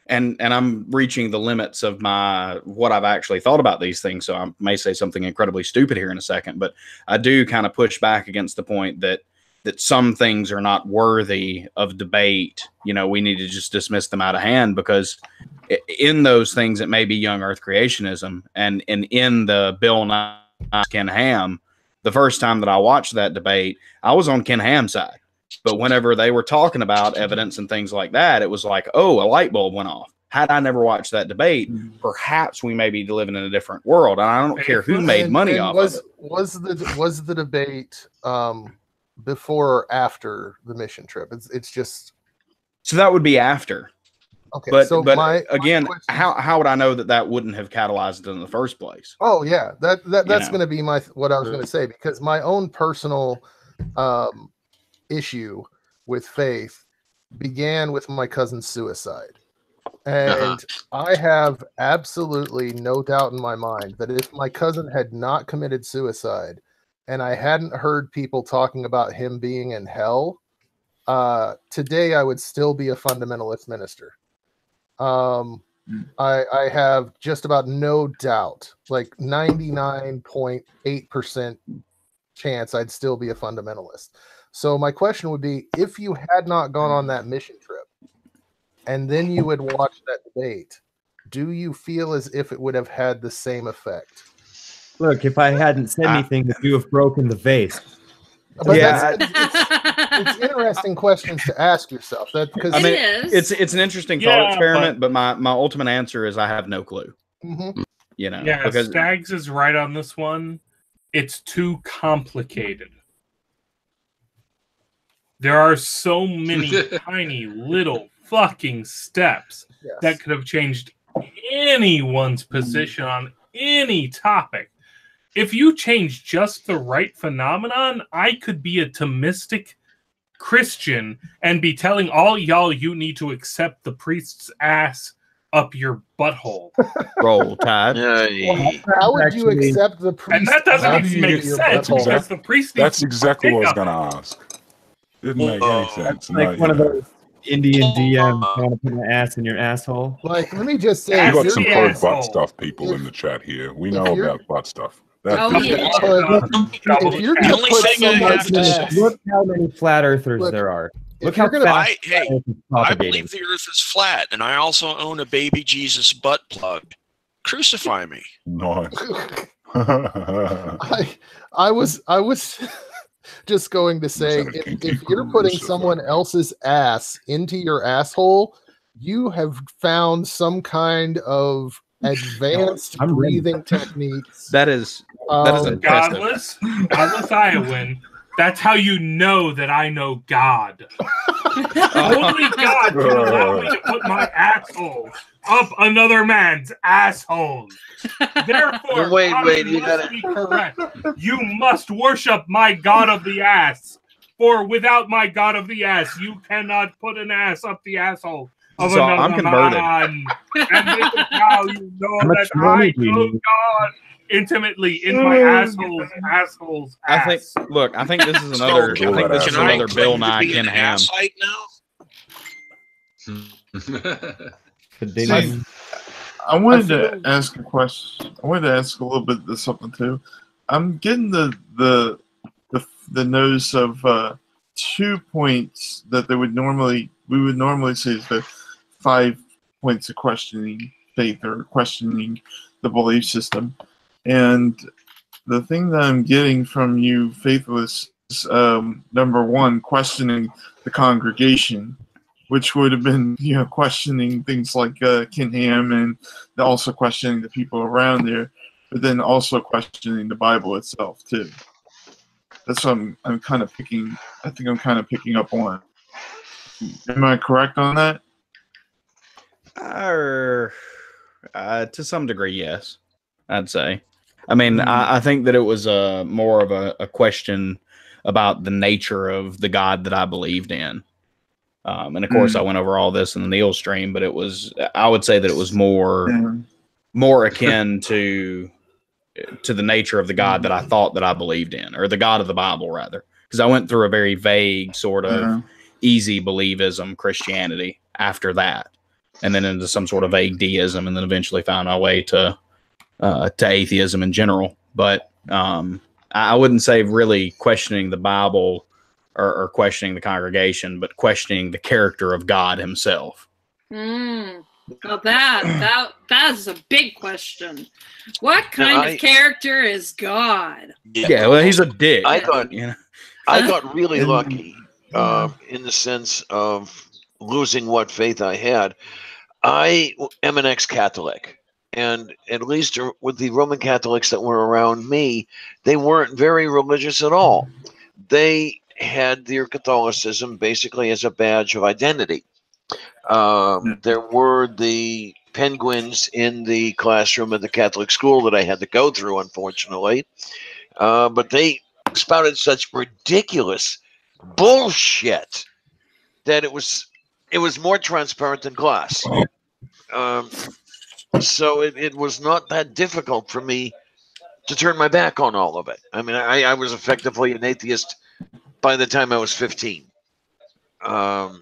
And I'm reaching the limits of what I've actually thought about these things. So I may say something incredibly stupid here in a second, but I do kind of push back against the point that some things are not worthy of debate. We need to just dismiss them out of hand, because in those things, it may be young Earth creationism. And in the Bill Nye Ken Ham, the first time that I watched that debate, I was on Ken Ham's side. But whenever they were talking about evidence and things like that, it was like, oh, a light bulb went off. Had I never watched that debate, perhaps we may be living in a different world. And I don't care who made money off of it. Was the debate before or after the mission trip? It's just. So that would be after. Okay. But so my how would I know that wouldn't have catalyzed it in the first place? Oh yeah, that's going to be what I was going to say, because my own personal issue with faith began with my cousin's suicide. And I have absolutely no doubt in my mind that if my cousin had not committed suicide and I hadn't heard people talking about him being in hell, today I would still be a fundamentalist minister. I have just about no doubt, like 99.8% chance I'd still be a fundamentalist. So my question would be, if you had not gone on that mission trip and then you would watch that debate, do you feel as if it would have had the same effect? Look, if I hadn't said anything, would you have broken the vase? But it's interesting questions to ask yourself. Because I mean, it's an interesting thought experiment, but my ultimate answer is I have no clue. You know, yeah, because Stags is right on this one. It's too complicated. There are so many tiny little fucking steps that could have changed anyone's position on any topic. If you change just the right phenomenon, I could be a Thomistic Christian and be telling all y'all you need to accept the priest's ass up your butthole. Roll Tide. How would you accept the priest? And that doesn't even make sense because the priest. That's exactly what I was going to ask. Didn't make any sense. Like one of those Indian DMs trying to put an ass in your asshole. Like, let me just say, you got some pro butt stuff people in the chat here. We know about butt stuff. If you're going to put someone, look how many flat earthers there are. Look how I believe the earth is flat, and I also own a baby Jesus butt plug. Crucify me. Nice. I was just going to say, if you're putting someone else's ass into your asshole, you have found some kind of advanced breathing techniques. That is godless Iowan. That's how you know that I know God. Only God can allow me to put my asshole up another man's asshole. Therefore, wait, you must be correct. You must worship my God of the ass. For without my God of the ass, you cannot put an ass up the asshole of another I'm converted. man. And this is how you know that I know God intimately in my asshole's ass. I think this is another. This is another Bill Nye Ken Ham. I wanted to ask a question. I wanted to ask a little bit of something too. I'm getting the notice of 2 points that we would normally say is the 5 points of questioning faith or questioning the belief system. And the thing that I'm getting from you, faithless, is number one, questioning the congregation, which would have been, questioning things like Ken Ham and also questioning the people around there, but then also questioning the Bible itself too. That's what I'm kind of picking. I think I'm kind of picking up on. Am I correct on that? To some degree, yes. I'd say. I mean, I think that it was more of a question about the nature of the God that I believed in. And of course, I went over all this in the Neil stream, but I would say that it was more akin to the nature of the God that I thought that I believed in, or the God of the Bible, rather. Because I went through a very vague sort of easy believism Christianity after that, and then into some sort of vague deism, and then eventually found my way to atheism in general. But I wouldn't say really questioning the Bible or questioning the congregation, but questioning the character of God himself. Well, that is a big question. What kind of character is God? Yeah, well, he's a dick. I got really lucky in the sense of losing what faith I had. I am an ex-Catholic. And at least with the Roman Catholics that were around me, they weren't very religious at all. They had their Catholicism basically as a badge of identity. There were the penguins in the classroom at the Catholic school that I had to go through, unfortunately. But they spouted such ridiculous bullshit that it was more transparent than glass. So it was not that difficult for me to turn my back on all of it. I mean, I was effectively an atheist by the time I was 15. Now,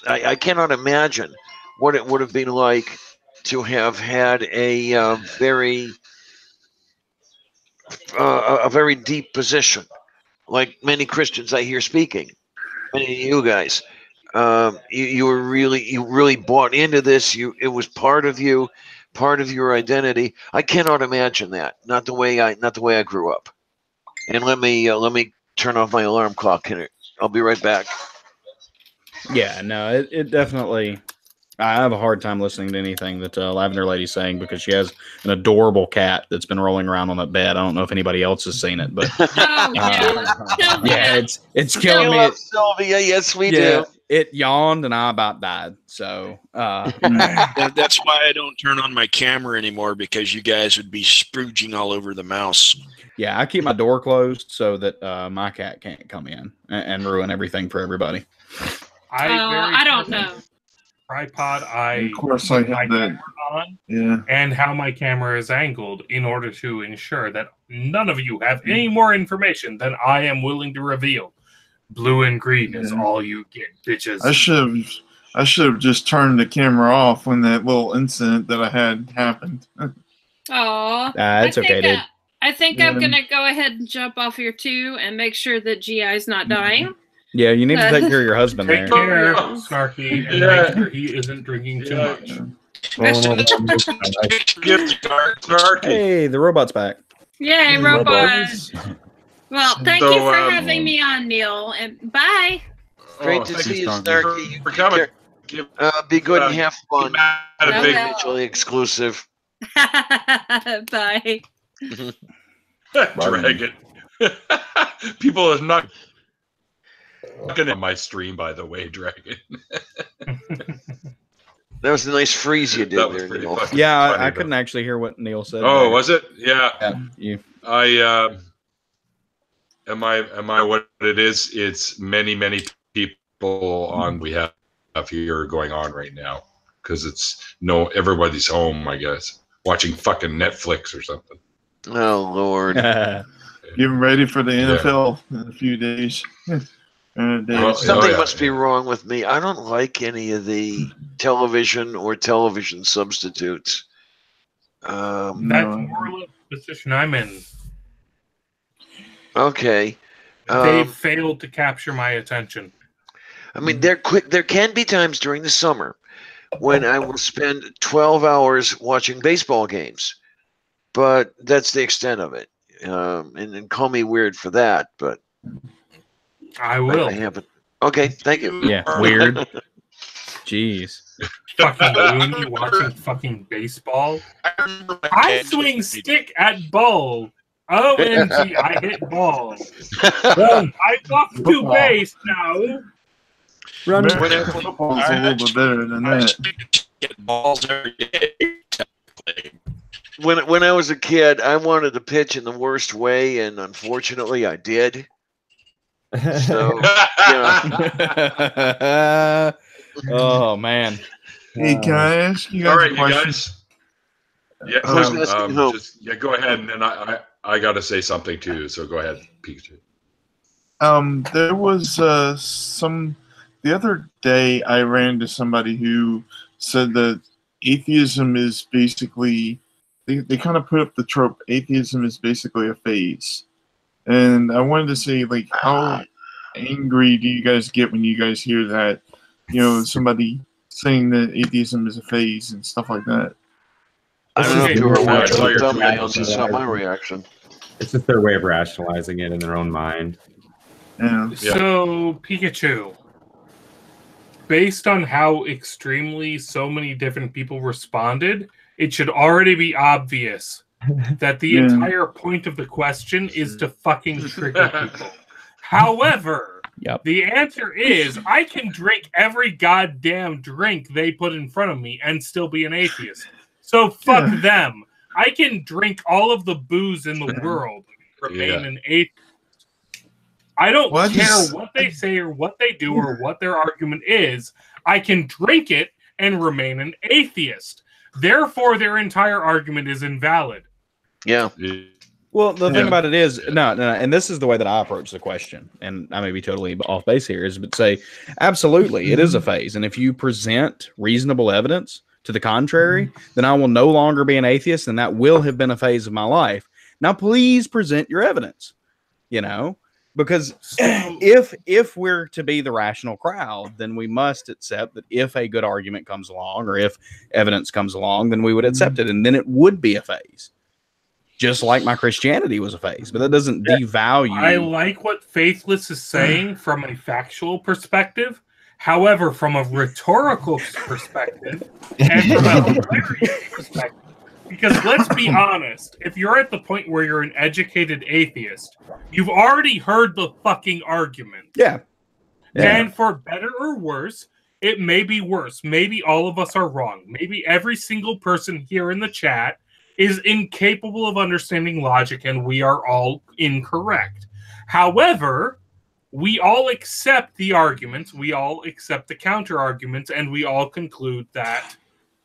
I cannot imagine what it would have been like to have had a very deep position, like many Christians I hear speaking. Many of you guys, you really bought into this. It was part of you, part of your identity. I cannot imagine that. Not the way I grew up. And let me turn off my alarm clock. I'll be right back. Yeah, no, it definitely. I have a hard time listening to anything that Lavender Lady's saying because she has an adorable cat that's been rolling around on that bed. I don't know if anybody else has seen it, but yeah, it's killing me. Sylvia, yes, we do. It yawned and I about died. So that's why I don't turn on my camera anymore, because you guys would be sprooging all over the mouse. Yeah, I keep my door closed so that my cat can't come in and ruin everything for everybody. I don't know. Tripod, of course I have that. And how my camera is angled in order to ensure that none of you have any more information than I am willing to reveal. Blue and green is all you get, bitches. I should have just turned the camera off when that little incident that I had happened. Oh, it's okay, dude. I think I'm gonna go ahead and jump off here too and make sure that GI's not dying. Yeah, you need to take care of your husband. Take care, Snarky, and make sure he isn't drinking too much. Hey, the robot's back. Yay, robots! Well, thank you for having me on, Neil, and bye. Great to see you, Snarky. For coming. Be good and have fun. Mutually exclusive. Bye. Dragon. People are not looking at my stream, by the way, Dragon. That was a nice freeze you did there, Neil. Yeah, I couldn't actually hear what Neil said. Oh, was it? Yeah. You. Am I what it is? It's many people on we have here going on right now because everybody's home, I guess, watching fucking Netflix or something. Oh Lord. Getting ready for the NFL in a few days. Something must be wrong with me. I don't like any of the television or television substitutes. That's more or less the position I'm in. Okay. They failed to capture my attention. I mean, there can be times during the summer when I will spend 12 hours watching baseball games, but that's the extent of it. And call me weird for that, but I will. Okay, thank you. Yeah, weird. Jeez. Fucking loony watching fucking baseball. I swing stick at ball. OMG, I hit ball. I walk to base now. Football's a little bit better than that. Balls every day. When I was a kid, I wanted to pitch in the worst way, and unfortunately, I did. So, oh man. Hey, can I ask you guys all right, a question? You guys. Yeah, go ahead, and then I got to say something too. So go ahead, Pikachu. There was the other day I ran into somebody who said that atheism is basically they kind of put up the trope atheism is basically a phase. And I wanted to say, like, how angry do you guys get when you guys hear that, somebody saying that atheism is a phase and stuff like that? I don't know if you were watching the thumbnails. It's not my reaction. It's just their way of rationalizing it in their own mind. Yeah. So, Pikachu, based on how extremely so many different people responded, it should already be obvious that the entire point of the question is to fucking trigger people. However, the answer is I can drink every goddamn drink they put in front of me and still be an atheist. So fuck them. I can drink all of the booze in the world and remain an atheist. I don't care what they say or what they do or what their argument is. I can drink it and remain an atheist. Therefore, their entire argument is invalid. Yeah. Well, the thing about it is, no, and this is the way that I approach the question, and I may be totally off base here, is but say, absolutely, it is a phase. And if you present reasonable evidence to the contrary, then I will no longer be an atheist, and that will have been a phase of my life. Now, please present your evidence, you know, because if we're to be the rational crowd, then we must accept that if a good argument comes along or if evidence comes along, then we would accept it, and then it would be a phase. Just like my Christianity was a phase, but that doesn't devalue. I like what Faithless is saying from a factual perspective. However, from a rhetorical perspective and from a hilarious perspective, because let's be honest, if you're at the point where you're an educated atheist, you've already heard the fucking argument. Yeah. And for better or worse, it may be worse. Maybe all of us are wrong. Maybe every single person here in the chat is incapable of understanding logic and we are all incorrect. However, we all accept the arguments, we all accept the counter arguments, and we all conclude that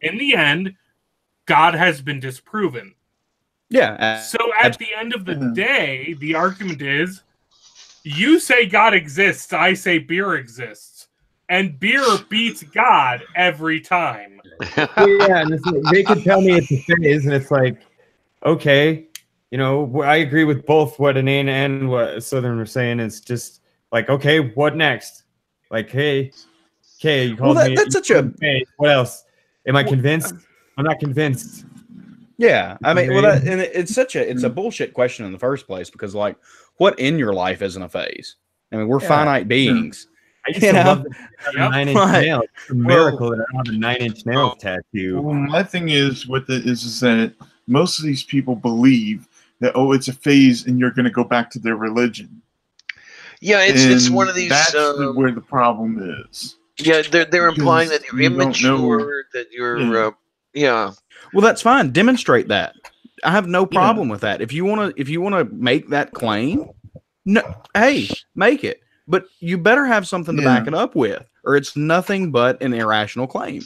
in the end, God has been disproven. Yeah. So at the end of the day, the argument is, you say God exists, I say beer exists. And beer beats God every time. Yeah, and it's like, they could tell me it's a phase, and it's like, okay, you know, I agree with both what Inane and what Southern were saying. It's just like, okay, what next? Like, hey, you called me. That's such a. Hey, what else? Am I convinced? I'm not convinced. Yeah, I mean, well, and it's a bullshit question in the first place, because like, what in your life isn't a phase? I mean, we're finite beings. I used to love the 9-inch nail. It's a miracle that I have a 9-inch nail tattoo. Well, my thing is with it is that most of these people believe that, oh, it's a phase and you're going to go back to their religion. Yeah, it's one of these. That's where the problem is. Yeah, they're implying that you're immature, that you're. Yeah. Well, that's fine. Demonstrate that. I have no problem with that. If you wanna make that claim, no, hey, make it. But you better have something to back it up with, or it's nothing but an irrational claim.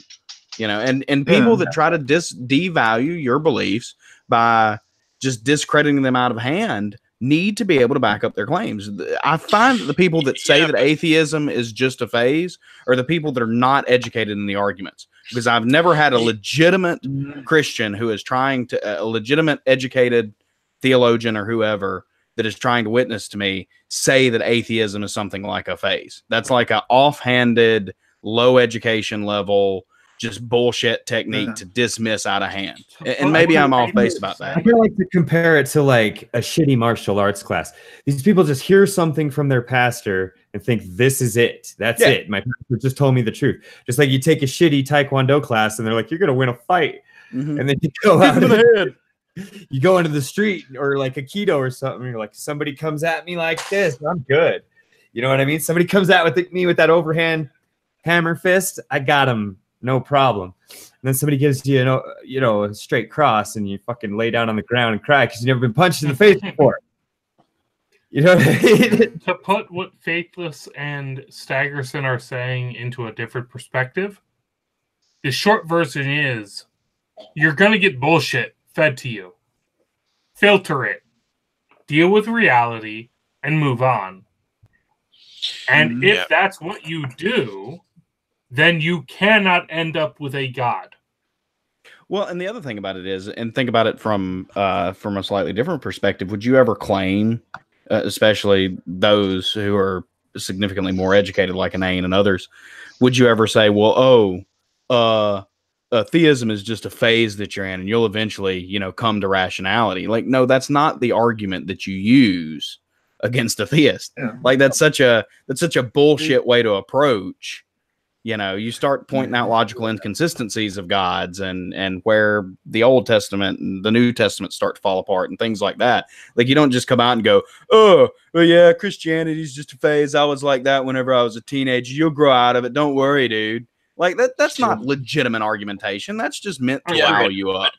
You know, and people that try to devalue your beliefs by just discrediting them out of hand need to be able to back up their claims. I find that the people that say that atheism is just a phase are the people that are not educated in the arguments, because I've never had a legitimate Christian who is trying to, a legitimate educated theologian or whoever that is trying to witness to me, say that atheism is something like a phase. That's like an offhanded, low education level, just bullshit technique to dismiss out of hand. And maybe I'm off base about that. I feel like to compare it to like a shitty martial arts class. These people just hear something from their pastor and think this is it. That's it. My pastor just told me the truth. Just like you take a shitty Taekwondo class and they're like, you're going to win a fight. And then you go out in the head. You go into the street or like a keto or something. And you're like, somebody comes at me like this, I'm good. You know what I mean? Somebody comes at me with that overhand hammer fist. I got him. No problem. And then somebody gives you, a straight cross, and you fucking lay down on the ground and cry because you've never been punched in the face before. You know what I mean? To put what Faithless and Staggerson are saying into a different perspective, the short version is you're going to get bullshit fed to you. Filter it. Deal with reality and move on. And if that's what you do, then you cannot end up with a God. Well, and the other thing about it is, and think about it from a slightly different perspective, would you ever claim, especially those who are significantly more educated like Inane and others, would you ever say, well, theism is just a phase that you're in and you'll eventually, come to rationality? Like, no, that's not the argument that you use against a theist. Yeah. Like that's such a bullshit way to approach. You start pointing out logical inconsistencies of God's and where the Old Testament and the New Testament start to fall apart and things like that. Like, you don't just come out and go, oh, well, yeah, Christianity is just a phase. I was like that whenever I was a teenager. You'll grow out of it. Don't worry, dude. Like, that's not legitimate argumentation. That's just meant to rile you up.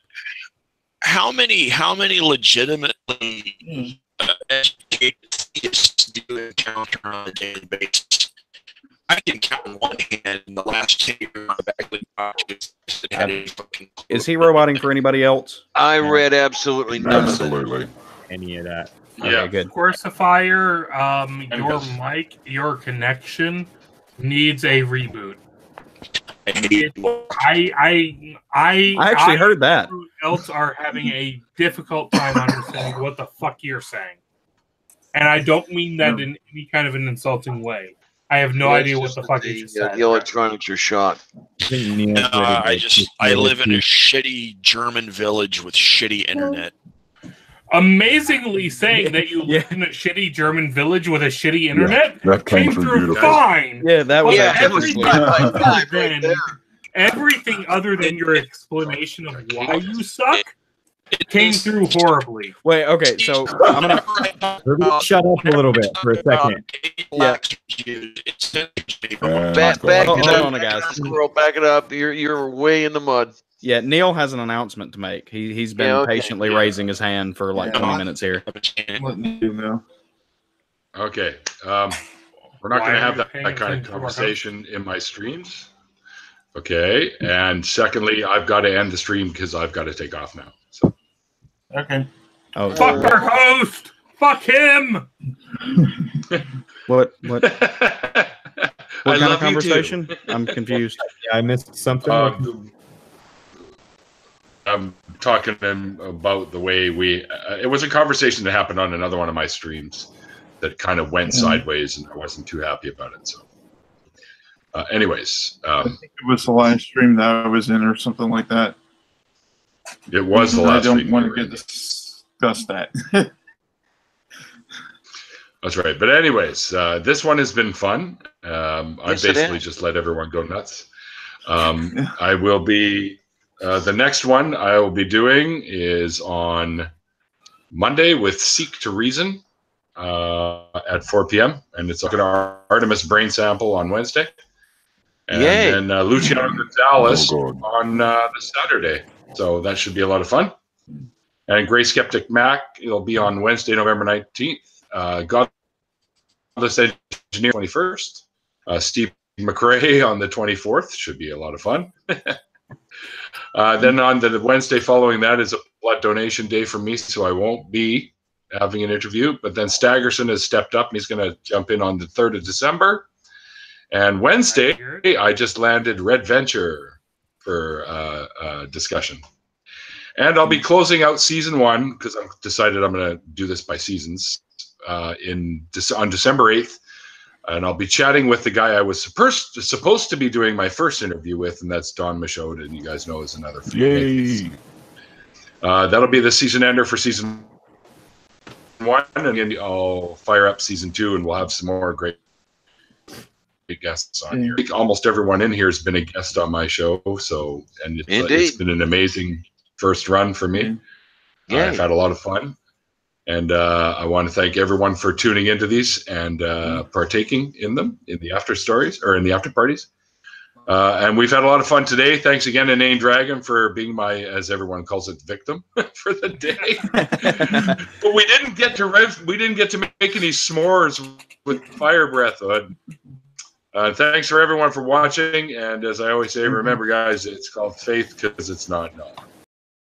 How many legitimately educated theists do you encounter on a daily basis? I can count on one hand in the last 10 years on the back of Is he roboting for anybody else? I read absolutely none of it. Any of that. Yeah, okay, good. Corsifier, your mic, your connection needs a reboot. I actually heard that. Else are having a difficult time understanding what the fuck you're saying, and I don't mean that in any kind of an insulting way. I have no idea what the fuck you just said. The electronics are shot. I live in a shitty German village with shitty internet. Amazingly, saying that you live in a shitty German village with a shitty internet that came through fine. Yeah, that was everything other than your explanation of why you suck came through horribly. Wait, okay, so I'm gonna shut up a little bit for a second. Yeah. Back it hold up, on, guys. Squirrel, back it up. You're way in the mud. Yeah, Neil has an announcement to make. He's been patiently raising his hand for like 20 minutes here. Okay. We're not going to have that kind of conversation in my streams. Okay. And secondly, I've got to end the stream because I've got to take off now. So. Okay. Oh, fuck our host! Fuck him! What kind of conversation? I'm confused. Yeah, I missed something. I'm talking about the way it was a conversation that happened on another one of my streams that kind of went sideways, and I wasn't too happy about it. So, anyways, I think it was the live stream that I was in, or something like that. It was the last stream. I don't want to discuss that. That's right. But anyways, this one has been fun. I basically just let everyone go nuts. I will be. The next one I will be doing is on Monday with Seek to Reason at 4 p.m. And it's looking at Artemis Brain Sample on Wednesday. And then Luciano Gonzalez on the Saturday. So that should be a lot of fun. And Gray Skeptic Mac, it'll be on Wednesday, November 19th. Godless Engineer 21st. Steve McRae on the 24th. Should be a lot of fun. Then on the Wednesday following that is a blood donation day for me, so I won't be having an interview. But then Staggerson has stepped up, and he's going to jump in on the 3rd of December. And Wednesday, I just landed Red Venture for discussion. And I'll be closing out season 1, because I've decided I'm going to do this by seasons, on December 8th. And I'll be chatting with the guy I was supposed to be doing my first interview with, and that's Don Michaud, and you guys know is another. Yay! That'll be the season ender for season 1, and then I'll fire up season 2, and we'll have some more great guests on here. Almost everyone in here has been a guest on my show, so it's been an amazing first run for me. I've had a lot of fun. And I want to thank everyone for tuning into these and partaking in them, in the after stories or in the after parties. And we've had a lot of fun today. Thanks again to Inane Dragon for being my, as everyone calls it, victim for the day. But we didn't get to make any s'mores with fire breath. Thanks for everyone for watching. And as I always say, remember, guys, it's called faith because it's not.